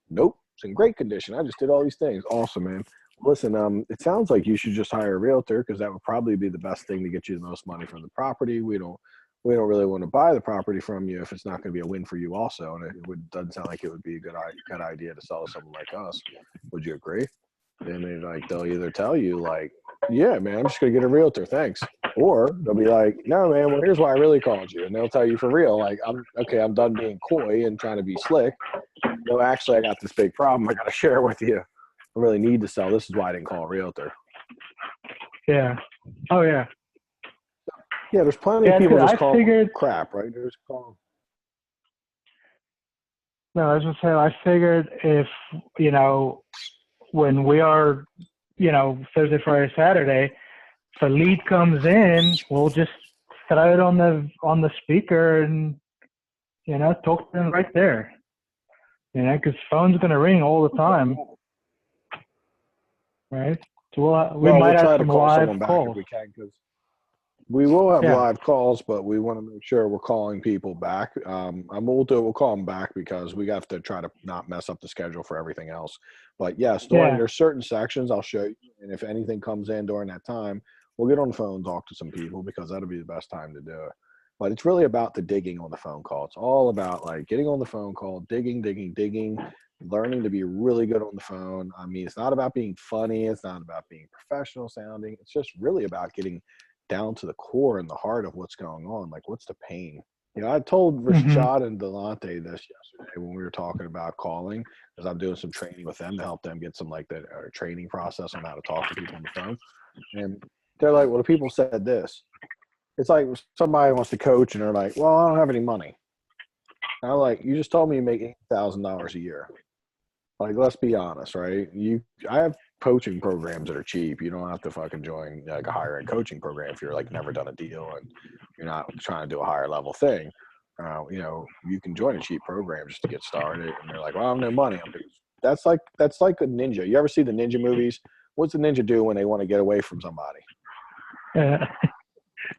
Nope. It's in great condition. I just did all these things. Awesome, man. Listen, it sounds like you should just hire a realtor because that would probably be the best thing to get you the most money from the property. We don't really want to buy the property from you if it's not going to be a win for you also. And doesn't sound like it would be a good idea to sell to someone like us. Would you agree? And they'll either tell you like, yeah, man, I'm just going to get a realtor. Thanks. Or they'll be like, no, man, well, here's why I really called you. And they'll tell you for real, like, I'm done being coy and trying to be slick. No, actually, I got this big problem I got to share with you. I really need to sell. This is why I didn't call a realtor. Yeah. Oh, yeah. Yeah, there's plenty of people just call crap, right? No, I was just saying, I figured if, when we are, Thursday, Friday, Saturday, if a lead comes in, we'll just throw it on the speaker and, talk to them right there. Because phone's going to ring all the time. Right? So we might have some live calls. If we can, because we will have live calls, but we want to make sure we're calling people back. We'll call them back because we have to try to not mess up the schedule for everything else. But yes, there's certain sections I'll show you, and if anything comes in during that time, we'll get on the phone and talk to some people because that'll be the best time to do it. But it's really about the digging on the phone call. It's all about like getting on the phone call, digging, learning to be really good on the phone. I mean, it's not about being funny. It's not about being professional sounding. It's just really about getting down to the core and the heart of what's going on. Like, what's the pain? You know, I told Mhm. Rashad and Delante this yesterday when we were talking about calling, because I'm doing some training with them to help them get some like the training process on how to talk to people on the phone. And they're like, well, the people said this. It's like somebody wants to coach and they're like, well, I don't have any money. And I'm like, you just told me you make $8,000 a year. Like, let's be honest, right? I have coaching programs that are cheap. You don't have to fucking join like a higher end coaching program if you're like never done a deal and you're not trying to do a higher level thing. You know, you can join a cheap program just to get started. And they're like, well, I have no money. That's like a ninja. You ever see the ninja movies? What's the ninja do when they want to get away from somebody?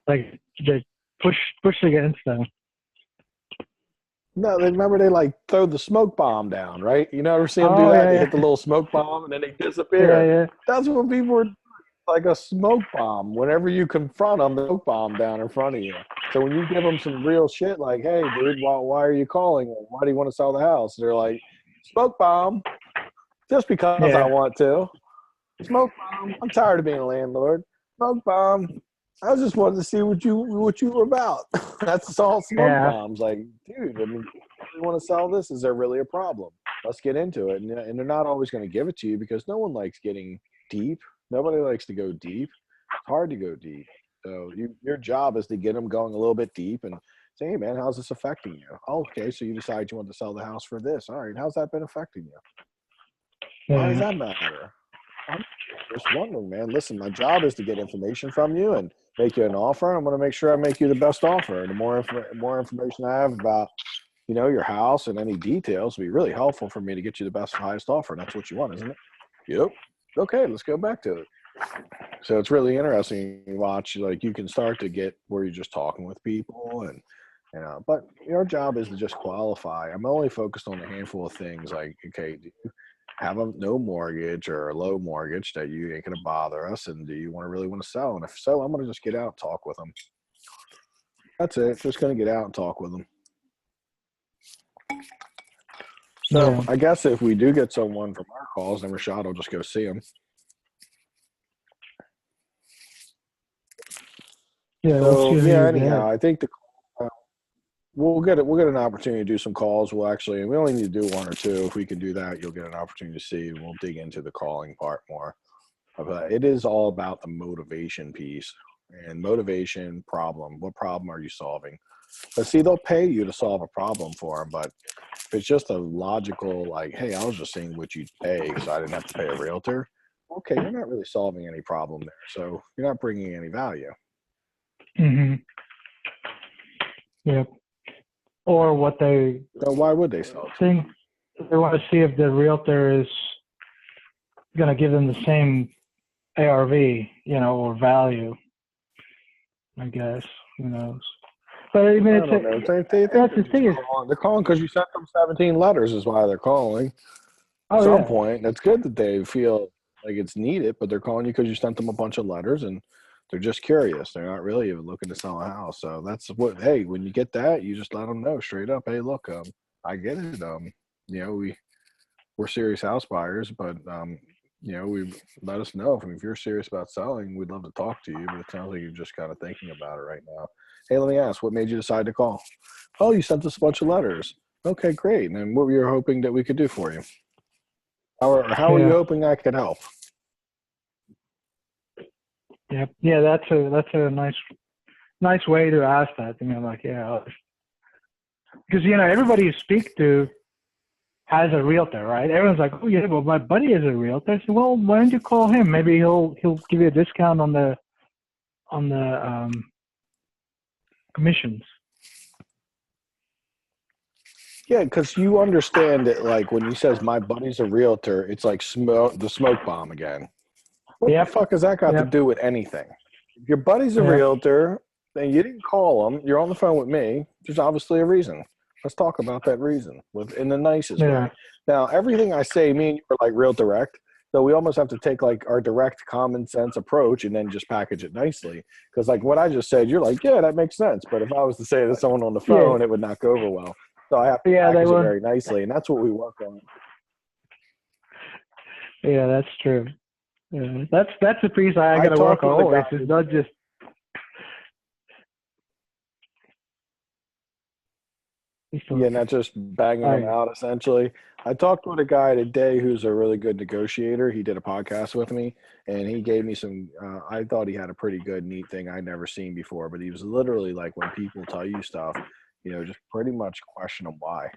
Like they push against them. No, they remember they like throw the smoke bomb down, right? You never see them do Oh, that? yeah, They yeah. hit the little smoke bomb and then they Yeah, disappear. yeah. That's what people are like, a smoke bomb. Whenever you confront them, the smoke bomb down in front of you. So when you give them some real shit, like, "Hey, dude, why are you calling? Why do you want to sell the house?" They're like, "Smoke bomb, just because I Yeah. want to. Smoke bomb. I'm tired of being a landlord. Smoke bomb. I just wanted to see what you were about." That's all smoke Yeah. bombs. Like, dude, I mean, you want to sell this? Is there really a problem? Let's get into it. And they're not always going to give it to you because no one likes getting deep. Nobody likes to go deep. It's hard to go deep. So your job is to get them going a little bit deep and say, "Hey, man, how's this affecting you?" "Oh, okay, so you decide you want to sell the house for this. All right, how's that been affecting you? Why does Yeah. that matter?" "I'm just wondering, man. Listen, my job is to get information from you and make you an offer. I'm going to make sure I make you the best offer. The more information I have about, you know, your house and any details will be really helpful for me to get you the best, highest offer. And that's what you want, isn't it?" "Yep." "Okay, let's go back to it." So it's really interesting to watch. Like, you can start to get where you're just talking with people and, you know, but your job is to just qualify. I'm only focused on a handful of things like, okay, do you have a no mortgage or a low mortgage that you ain't going to bother us? And do you really want to sell? And if so, I'm going to just get out and talk with them. That's it. Just going to get out and talk with them. So Yeah. I guess if we do get someone from our calls, then Rashad will just go see them. Yeah. We'll see So who yeah, you anyhow, get. I think we'll get an opportunity to do some calls. We only need to do one or two. If we can do that, you'll get an opportunity to see. We'll dig into the calling part more. But it is all about the motivation piece and motivation problem. What problem are you solving? But see, they'll pay you to solve a problem for them. But if it's just a logical, like, "Hey, I was just seeing what you'd pay, so I didn't have to pay a realtor." Okay, you're not really solving any problem there. So you're not bringing any value. Mhm. Yep. Or what they So why would they sell it? think they want to see if the realtor is going to give them the same ARV, you know, or value. I guess, who knows? But I mean, I don't know. They think that's they're the just thing is, calling. They're calling because you sent them 17 letters is why they're calling. At oh some yeah, point, that's good that they feel like it's needed, but they're calling you because you sent them a bunch of letters and they're just curious. They're not really even looking to sell a house. So that's what, hey, when you get that, you just let them know straight up, "Hey, look, I get it. You know, we're serious house buyers, but you know, we let us know if you're serious about selling. We'd love to talk to you, but it sounds like you're just kind of thinking about it right now. Hey, let me ask, what made you decide to call?" "Oh, you sent us a bunch of letters." "Okay, great. And then what were you hoping that we could do for you? How are you yeah, hoping I could help?" yeah, yeah. That's a nice way to ask that. I mean, like, yeah, because you know everybody you speak to has a realtor, right? Everyone's like, "Oh yeah, well my buddy is a realtor." I said, "Well, why don't you call him? Maybe he'll give you a discount on the commissions." Yeah, because you understand that, like, when he says my buddy's a realtor, it's like the smoke bomb again. What the Yep, fuck has that got to yep, do with anything? If your buddy's a yep, realtor, and you didn't call him, you're on the phone with me, there's obviously a reason. Let's talk about that reason in the nicest yeah, way. Now, everything I say, me and you are like real direct, so we almost have to take like our direct common sense approach and then just package it nicely. Because like what I just said, you're like, yeah, that makes sense. But if I was to say it to someone on the yeah, phone, it would not go over well. So I have to yeah. They package it would. very nicely, and that's what we work on. Yeah, that's true. Yeah, that's the piece I I got to work talked on with a always. guy. It's not just. Yeah, not just banging them I, out, essentially. I talked with a guy today who's a really good negotiator. He did a podcast with me, and he gave me some. I thought he had a pretty good, neat thing I'd never seen before. But he was literally like, when people tell you stuff, just pretty much question them why.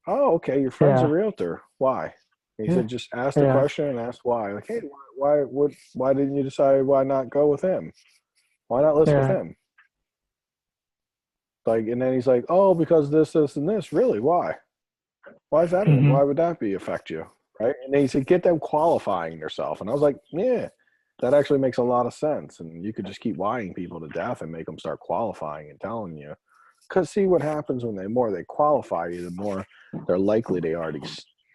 Oh, okay, your friend's a yeah, realtor. Why? He yeah, said, just ask the yeah, question and ask why. Like, hey, why didn't you decide why not go with him? Why not list with yeah. him? Like, and then he's like, oh, because this, and this. Really? Why? Why is that? Hmm. Why would that be affect you? Right? And they said, get them qualifying yourself. And I was like, yeah, that actually makes a lot of sense. And you could just keep lying people to death and make them start qualifying and telling you. Because see what happens when the more they qualify you, the more they're likely they already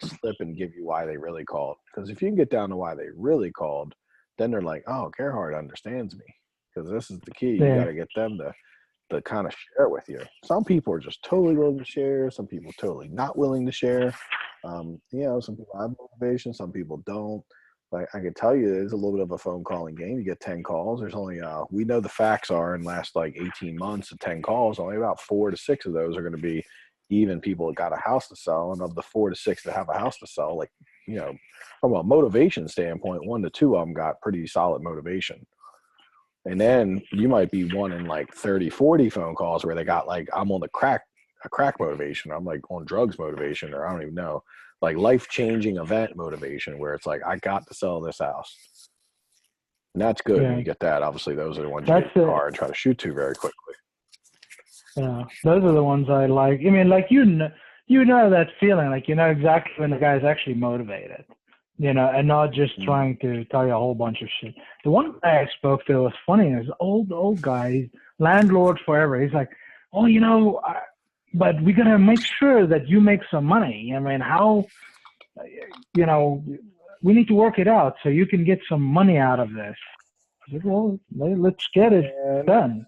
slip and give you why they really called. Because if you can get down to why they really called, then they're like, oh, Gerhard understands me. Because this is the key. You got Yeah, to get them to kind of share with you. Some people are just totally willing to share. Some people are totally not willing to share. Some people have motivation. Some people don't. But I can tell you, there's a little bit of a phone calling game. You get 10 calls. There's only, we know the facts are in the last like 18 months of 10 calls, only about 4 to 6 of those are going to be even people that got a house to sell. And of the 4 to 6 that have a house to sell, like, from a motivation standpoint, 1 to 2 of them got pretty solid motivation. And then you might be one in like 30, 40 phone calls where they got like, I'm on a crack motivation. I'm like on drugs motivation, or I don't even know, like life-changing event motivation where it's like, I got to sell this house. And that's good when yeah. you get that. Obviously, those are the ones you get That's in your the. car and try to shoot to very quickly. Yeah, those are the ones I like. I mean, like you know that feeling, like you know exactly when the guy's actually motivated, and not just Mm. trying to tell you a whole bunch of shit. The one guy I spoke to was funny. Is old guy, he's landlord forever. He's like, oh, but we gotta make sure that you make some money. I mean, how, you know, we need to work it out so you can get some money out of this. I said, well, let's get it And done.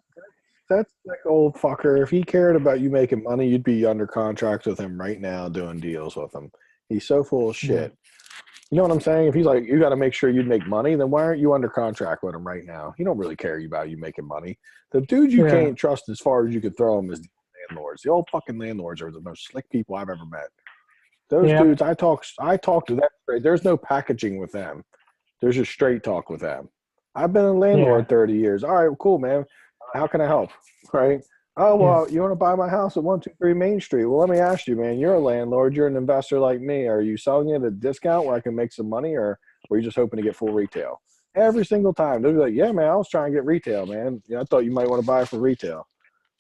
that's like old fucker. If he cared about you making money, you'd be under contract with him right now doing deals with him. He's so full of Yeah, shit. You know what I'm saying? If he's like, you got to make sure you'd make money, then why aren't you under contract with him right now? He don't really care about you making money. The dude you yeah, can't trust as far as you could throw him is the landlords. The old fucking landlords are the most slick people I've ever met. Those yeah, dudes, I talk to them straight. There's no packaging with them. There's just straight talk with them. I've been a yeah, landlord 30 years. All right, well, cool, man. How can I help? Right? Oh, yeah. well, you want to buy my house at 123 Main Street? Well, let me ask you, man. You're a landlord. You're an investor like me. Are you selling it at a discount where I can make some money, or were you just hoping to get full retail? Every single time, they'll be like, "Yeah, man, I was trying to get retail, man. I thought you might want to buy it for retail."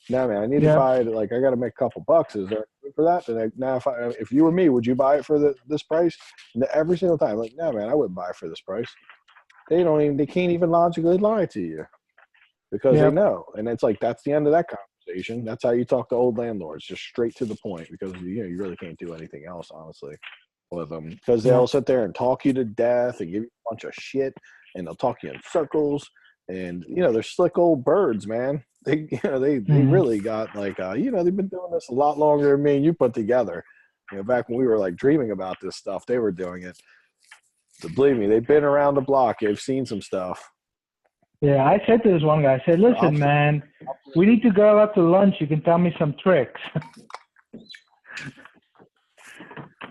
No, man, I need to Yeah. buy it. Like, I got to make a couple bucks. Is there room for that? Now, if you were me, would you buy it for this price? And every single time, like, no, man, I wouldn't buy it for this price. They can't even logically lie to you because they Yep. know. And it's like, that's the end of that conversation. That's how you talk to old landlords, just straight to the point, because you really can't do anything else, honestly, with them, because Yep. they'll sit there and talk you to death and give you a bunch of shit, and they'll talk you in circles. And they're slick old birds, man. They Hmm. really got like they've been doing this a lot longer than me and you put together. Back when we were like dreaming about this stuff, they were doing it. But believe me, they've been around the block. They've seen some stuff. Yeah, I said to this one guy, I said, I'll, listen, man, we need to go out to lunch. You can tell me some tricks.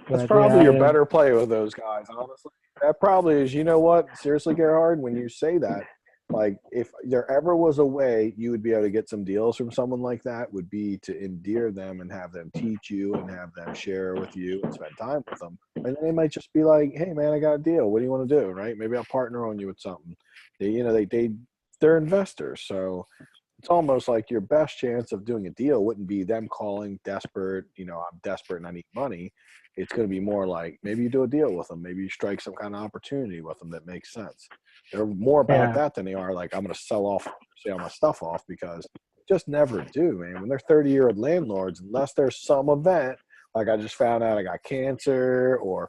That's But probably your yeah, better play with those guys, honestly. That probably is, you know what? Seriously, Gerhard, when you say that, like if there ever was a way you would be able to get some deals from someone like that, would be to endear them and have them teach you and have them share with you and spend time with them. And then they might just be like, hey man, I got a deal. What do you want to do? Right? Maybe I'll partner on you with something. They're investors. So it's almost like your best chance of doing a deal wouldn't be them calling desperate, I'm desperate and I need money. It's going to be more like maybe you do a deal with them. Maybe you strike some kind of opportunity with them that makes sense. They're more about yeah, that than they are like, I'm going to sell my stuff off, because they just never do, man. When they're 30-year-old landlords, unless there's some event, like I just found out I got cancer, or,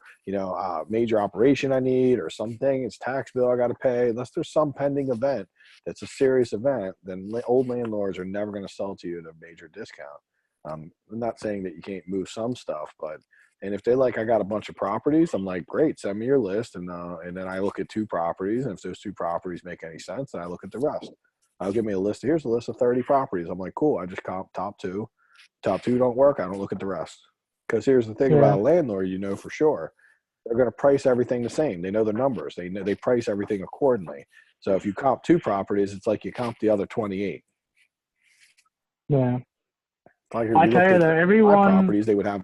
major operation I need, or something, it's tax bill I got to pay, unless there's some pending event that's a serious event, then old landlords are never going to sell to you at a major discount. I'm not saying that you can't move some stuff, but And if they like, I got a bunch of properties, I'm like, great, send me your list. And then I look at 2 properties. And if those 2 properties make any sense, then I look at the rest. I'll give me a list. Here's a list of 30 properties. I'm like, cool. I just comp top 2. Top 2 don't work. I don't look at the rest. Because here's the thing about a landlord, you know for sure. They're going to price everything the same. They know the numbers. They know they price everything accordingly. So if you comp 2 properties, it's like you comp the other 28. Yeah. Like I tell you that everyone, properties, they would have.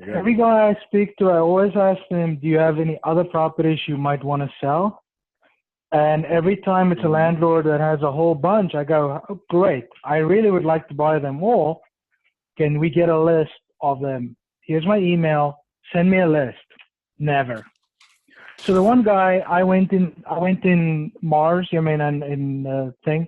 every guy I speak to, I always ask them, do you have any other properties you might want to sell? And every time it's a landlord that has a whole bunch, I go, oh, great. I really would like to buy them all. Can we get a list of them? Here's my email. Send me a list. Never. So the one guy, I went in Mars, I mean, in the thing,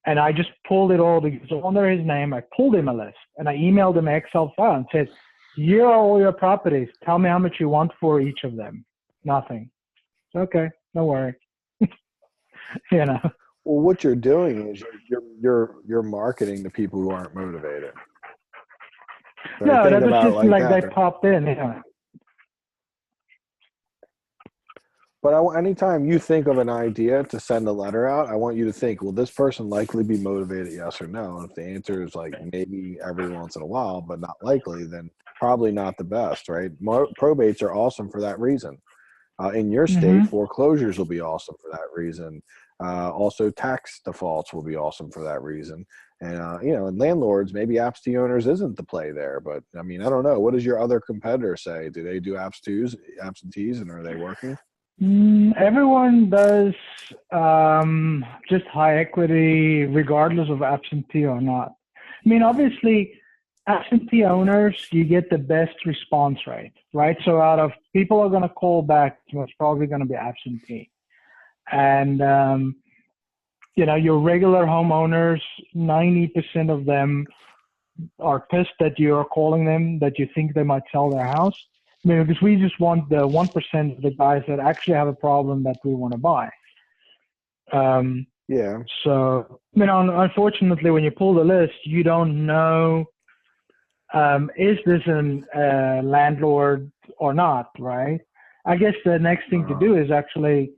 and I just pulled it all because under his name, I pulled him a list and I emailed him an Excel file and said, here are all your properties. Tell me how much you want for each of them. Nothing. Okay, don't worry. You know. Well, what you're doing is you're marketing to people who aren't motivated. So no, think that was about just like that. they popped in. Yeah. But anytime you think of an idea to send a letter out, I want you to think, will this person likely be motivated, yes or no? And if the answer is like maybe every once in a while, but not likely, then probably not the best, right? Probates are awesome for that reason. In your state, foreclosures will be awesome for that reason. Also, tax defaults will be awesome for that reason. And, you know, and landlords, maybe absentee owners isn't the play there. But, I mean, I don't know. What does your other competitor say? Do they do absentees, and are they working? Everyone does just high equity, regardless of absentee or not. I mean, obviously, absentee owners, you get the best response rate, right? So out of people are going to call back, it's probably going to be absentee. And, you know, your regular homeowners, 90% of them are pissed that you're calling them, that you think they might sell their house. I mean, because we just want the 1% of the guys that actually have a problem that we want to buy. Yeah. So, you know, unfortunately, when you pull the list, you don't know, is this a landlord or not, right? I guess the next thing to do is actually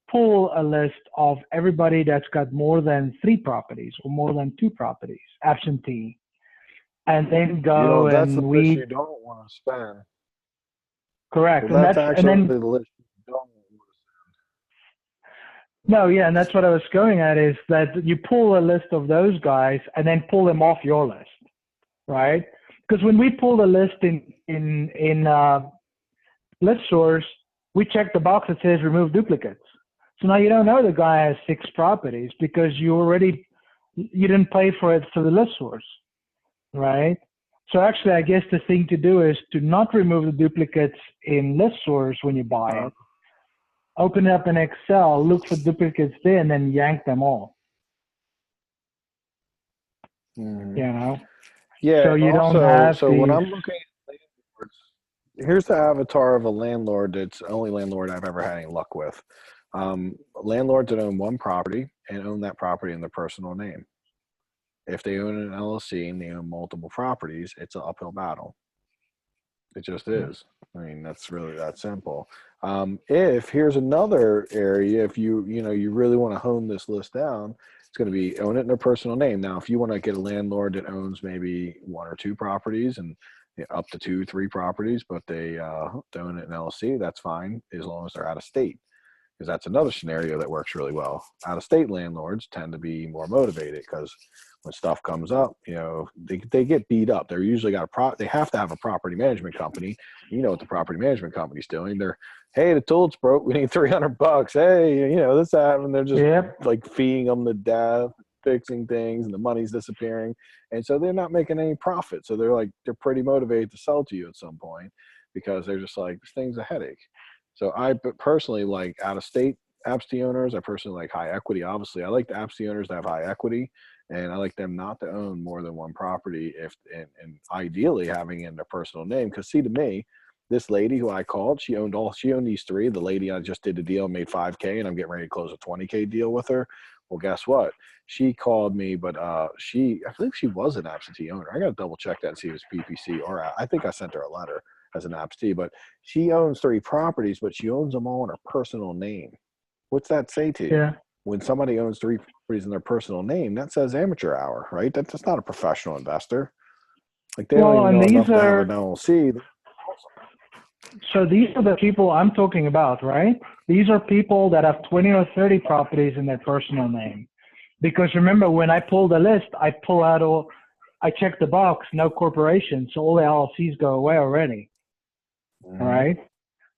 pull a list of everybody that's got more than 3 properties or more than 2 properties, absentee, and then go that's and the weed. list you don't want to spend. Correct. Well, And that's actually and then, the list you don't want to spend. no, yeah, and that's what I was going at, is that you pull a list of those guys and then pull them off your list, right? Because when we pull the list in ListSource, we check the box that says remove duplicates. So now you don't know the guy has 6 properties because you didn't pay for it for the ListSource, right? So actually, I guess the thing to do is to not remove the duplicates in ListSource when you buy it. Open it up in Excel, look for duplicates there, and then yank them all. Mm-hmm. You know? Yeah. So you also, don't have so when these- I'm looking at landlords, here's the avatar of a landlord that's the only landlord I've ever had any luck with. Landlords that own 1 property and own that property in their personal name. If they own an LLC and they own multiple properties, it's an uphill battle. It just is. I mean, that's really that simple. If here's another area, if you really want to hone this list down, it's going to be own it in their personal name. Now, if you want to get a landlord that owns maybe 1 or 2 properties and up to 2, 3 properties, but they own it in LLC, that's fine as long as they're out of state. Because that's another scenario that works really well. Out-of-state landlords tend to be more motivated because when stuff comes up, you know, they get beat up. They're usually they have to have a property management company. You know what the property management company's doing? They're, hey, the toilet's broke. We need $300. Hey, you know, this happened. They're just like feeding them to death, fixing things, and the money's disappearing. And so they're not making any profit. So they're pretty motivated to sell to you at some point because they're just like, this thing's a headache. So I personally like out-of-state absentee owners. I personally like high equity. Obviously, I like the absentee owners to have high equity, and I like them not to own more than 1 property, and ideally having it in their personal name. Because see, to me, this lady who I called, she owned these 3. The lady I just did the deal made $5K, and I'm getting ready to close a $20K deal with her. Well, guess what? She called me, but I believe she was an absentee owner. I got to double check that and see if it's PPC or I think I sent her a letter as an absentee, but she owns 3 properties, but she owns them all in her personal name. What's that say to you? Yeah. When somebody owns 3 properties in their personal name, that says amateur hour, right? That's not a professional investor. Like they don't even know enough to have an LLC. So these are the people I'm talking about, right? These are people that have 20 or 30 properties in their personal name. Because remember, when I pull the list, I check the box, no corporation, so all the LLCs go away already. Mhm. All right?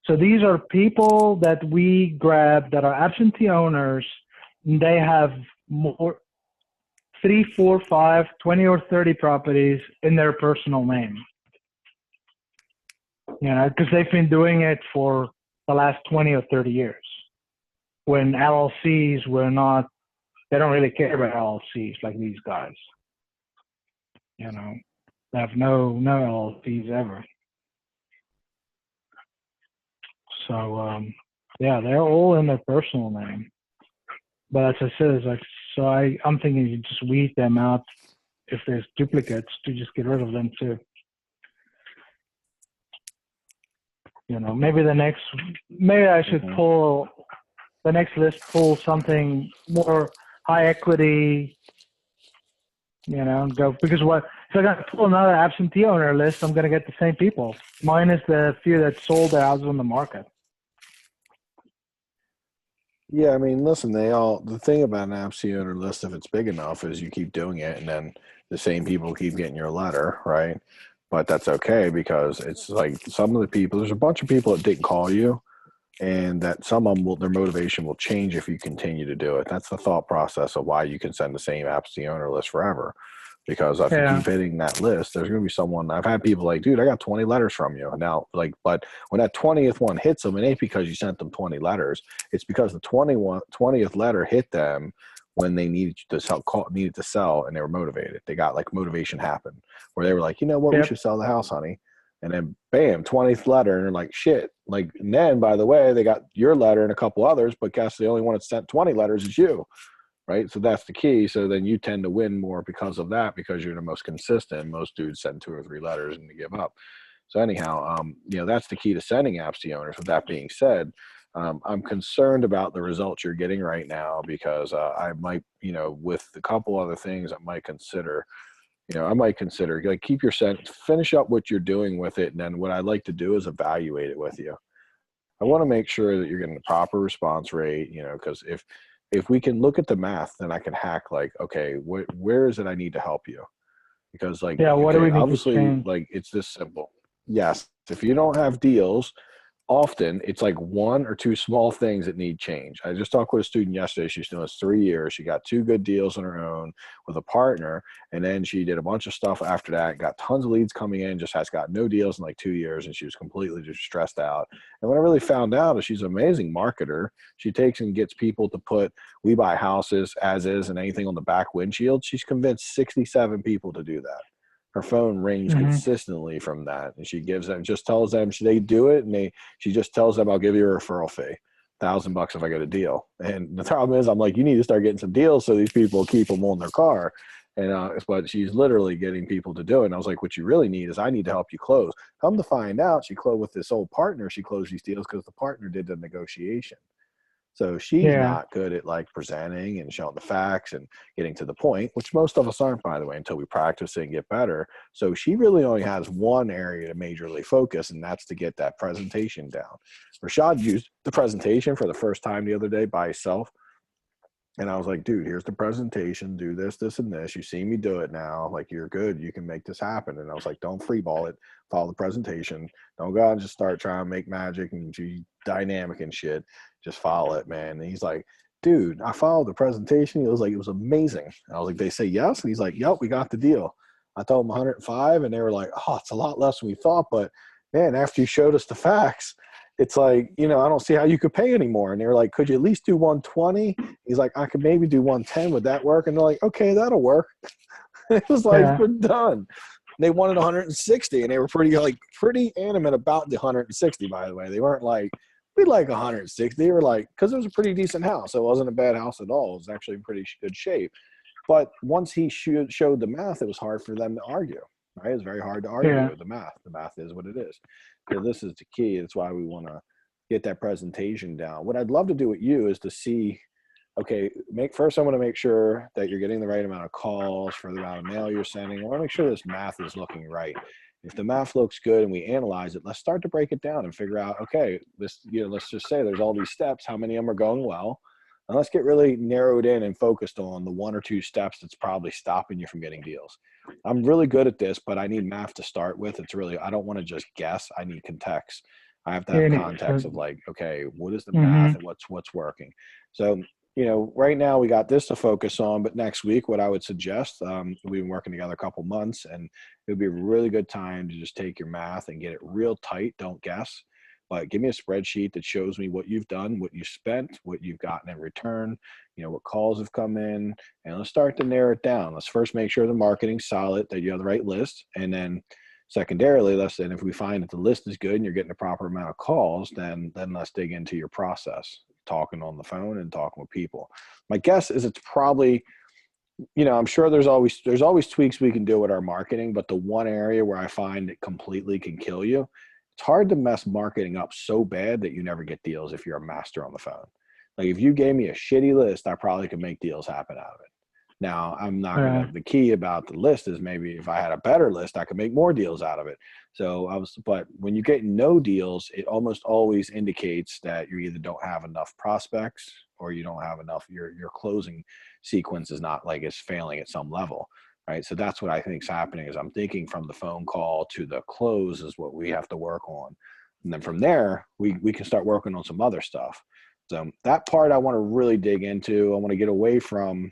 So these are people that we grab that are absentee owners. And they have more 3, 4, 5, 20 or 30 properties in their personal name. You know, because they've been doing it for the last 20 or 30 years. When LLCs were not, they don't really care about LLCs like these guys. You know, they have no LLCs ever. So, yeah, they're all in their personal name. But as I said, it's like, so I'm thinking you just weed them out if there's duplicates to just get rid of them too. You know, maybe I should pull the next list, pull something more high equity, you know, and go, because if I got to pull another absentee owner list, I'm going to get the same people, minus the few that sold their houses on the market. Yeah, I mean, listen, the thing about an absentee owner list, if it's big enough, is you keep doing it and then the same people keep getting your letter, right? But that's okay because it's like some of the people, there's a bunch of people that didn't call you and that some of them their motivation will change if you continue to do it. That's the thought process of why you can send the same absentee owner list forever. Because if you keep hitting that list, there's going to be someone. I've had people like, dude, I got 20 letters from you now. Like, but when that 20th one hits them, it ain't because you sent them 20 letters. It's because the 20th letter hit them when they needed to sell, and they were motivated. They got like motivation happened where they were like, you know what, we should sell the house, honey. And then bam, 20th letter, and they're like, shit. Like, and then by the way, they got your letter and a couple others, but guess the only one that sent 20 letters is you. Right. So that's the key. So then you tend to win more because of that, because you're the most consistent. Most dudes send 2 or 3 letters and they give up. So anyhow, that's the key to sending absentee owners. With that being said, I'm concerned about the results you're getting right now because I might, with a couple other things I might consider like keep your finish up what you're doing with it. And then what I'd like to do is evaluate it with you. I want to make sure that you're getting the proper response rate, because if we can look at the math, then I can hack like, okay, where is it I need to help you? Because like, what do we need obviously, to change? like it's this simple. Yes, if you don't have deals, often it's like 1 or 2 small things that need change. I just talked with a student yesterday. She's doing this 3 years. She got 2 good deals on her own with a partner. And then she did a bunch of stuff after that, got tons of leads coming in, just has got no deals in like 2 years. And she was completely just stressed out. And what I really found out is she's an amazing marketer. She takes and gets people to put We Buy Houses as is and anything on the back windshield. She's convinced 67 people to do that. Her phone rings consistently from that, and she tells them they do it, and she just tells them, I'll give you a referral fee, $1,000 if I get a deal. And the problem is, I'm like, you need to start getting some deals so these people keep them on their car. And but she's literally getting people to do it. And I was like, what you really need is I need to help you close. Come to find out, she closed with this old partner. She closed these deals because the partner did the negotiation. So she's not good at like presenting and showing the facts and getting to the point, which most of us aren't, by the way, until we practice it and get better. So she really only has one area to majorly focus, and that's to get that presentation down. Rashad used the presentation for the first time the other day by himself. And I was like, dude, here's the presentation. Do this, this, and this. You see me do it now. Like, you're good. You can make this happen. And I was like, don't freeball it. Follow the presentation. Don't go out and just start trying to make magic and be dynamic and shit. Just follow it, man. And he's like, dude, I followed the presentation. He was like, it was amazing. And I was like, they say yes? And he's like, yep, we got the deal. I told him 105, and they were like, oh, it's a lot less than we thought. But, man, after you showed us the facts, it's like, I don't see how you could pay anymore. And they were like, could you at least do 120? He's like, I could maybe do 110. Would that work? And they're like, okay, that'll work. It was like, we're done. They wanted 160, and they were pretty animate about the 160, by the way. They weren't like, be like 160 or like, because it was a pretty decent house. It wasn't a bad house at all. It was actually in pretty good shape. But once he showed the math, it was hard for them to argue, right? It's very hard to argue with the math. The math is what it is. So this is the key. That's why we want to get that presentation down. What I'd love to do with you is to see, okay, first I want to make sure that you're getting the right amount of calls for the amount of mail you're sending. I want to make sure this math is looking right. If the math looks good and we analyze it, let's start to break it down and figure out, okay, let's just say there's all these steps, how many of them are going well? And let's get really narrowed in and focused on the 1 or 2 steps that's probably stopping you from getting deals. I'm really good at this, but I need math to start with. I don't want to just guess. I need context. I have to have context of like, okay, what is the math and what's working? So, right now we got this to focus on, but next week, what I would suggest, we've been working together a couple months, and it would be a really good time to just take your math and get it real tight. Don't guess. But give me a spreadsheet that shows me what you've done, what you spent, what you've gotten in return, what calls have come in, and let's start to narrow it down. Let's first make sure the marketing's solid, that you have the right list, and then secondarily, if we find that the list is good and you're getting the proper amount of calls, then let's dig into your process, talking on the phone and talking with people. My guess is it's probably, I'm sure there's always tweaks we can do with our marketing, but the one area where I find it completely can kill you, it's hard to mess marketing up so bad that you never get deals if you're a master on the phone. Like if you gave me a shitty list, I probably could make deals happen out of it. Now, I'm not going to, the key about the list is maybe if I had a better list, I could make more deals out of it. But when you get no deals, it almost always indicates that you either don't have enough prospects or you don't have enough, your closing sequence is not like it's failing at some level. Right. So that's what I think is happening is I'm thinking from the phone call to the close is what we have to work on. And then from there, we can start working on some other stuff. So that part I want to really dig into. I want to get away from,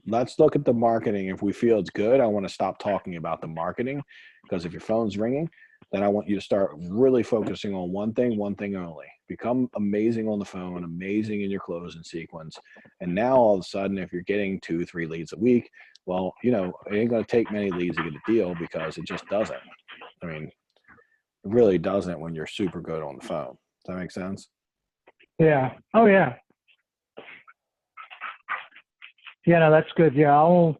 let's look at the marketing. If we feel it's good, I want to stop talking about the marketing, because if your phone's ringing, then I want you to start really focusing on one thing only. Become amazing on the phone, amazing in your closing sequence. And now all of a sudden, if you're getting 2-3 leads a week, well, it ain't going to take many leads to get a deal, because it just doesn't. I mean, it really doesn't when you're super good on the phone. Does that make sense? Yeah. Oh, yeah. Yeah, no, that's good. Yeah,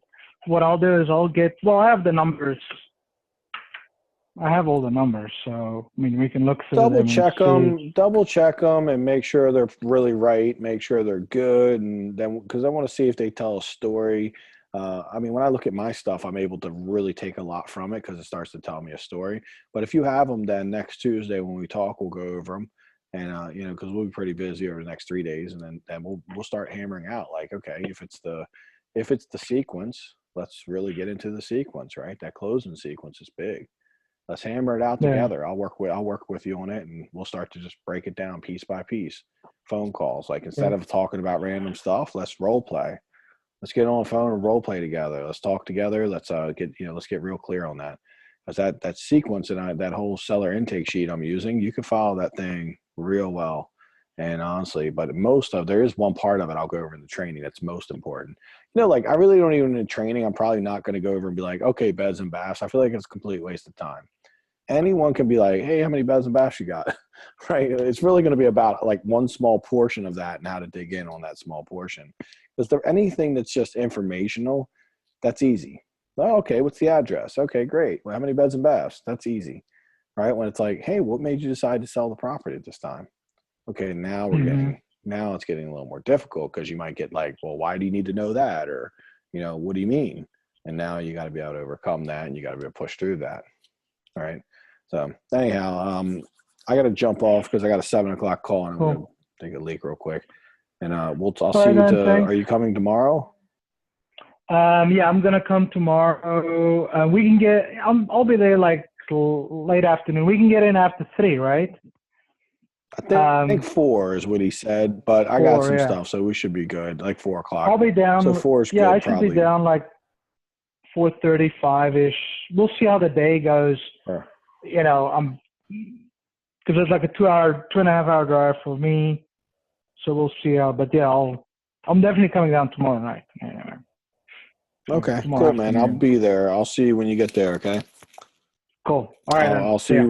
what I'll do is I have the numbers. I have all the numbers, so I mean we can look through double check them and make sure they're really right, make sure they're good, and then because I want to see if they tell a story. I mean, when I look at my stuff, I'm able to really take a lot from it because it starts to tell me a story. But if you have them, then next Tuesday when we talk, we'll go over them, and because we'll be pretty busy over the next 3 days, and then we'll start hammering out like, okay, if it's the sequence, let's really get into the sequence, right? That closing sequence is big. Let's hammer it out together. I'll work with you on it, and we'll start to just break it down piece by piece. Phone calls, like instead of talking about random stuff, let's role play. Let's get on the phone and role play together. Let's talk together. Let's get real clear on that. Because that sequence and that whole seller intake sheet I'm using, you can follow that thing real well. And honestly, but there is one part of it I'll go over in the training that's most important. Like I really don't even in training, I'm probably not going to go over and be like, okay, beds and baths. I feel like it's a complete waste of time. Anyone can be like, hey, how many beds and baths you got? Right? It's really going to be about like one small portion of that and how to dig in on that small portion. Is there anything that's just informational? That's easy. Oh, okay, what's the address? Okay, great. Well, how many beds and baths? That's easy. Right? When it's like, hey, what made you decide to sell the property at this time? Okay, now it's getting a little more difficult, because you might get like, well, why do you need to know that? Or, what do you mean? And now you got to be able to overcome that, and you got to be able to push through that. All right. So anyhow, I got to jump off because I got a 7 o'clock call, and I'm going to take a leak real quick. And I'll see you. Are you coming tomorrow? Yeah, I'm gonna come tomorrow. I'll be there like late afternoon. We can get in after 3, right? I think 4 is what he said, but I got some stuff, so we should be good. Like 4 o'clock. I'll be down. So 4 is good. Yeah, I should be down like 4:35-ish. We'll see how the day goes. Sure. Because it's like a 2.5-hour drive for me. So we'll see how. But yeah, I'm definitely coming down tomorrow night. Yeah. Okay, cool, man. I'll be there. I'll see you when you get there. Okay. Cool. All right. I'll see you when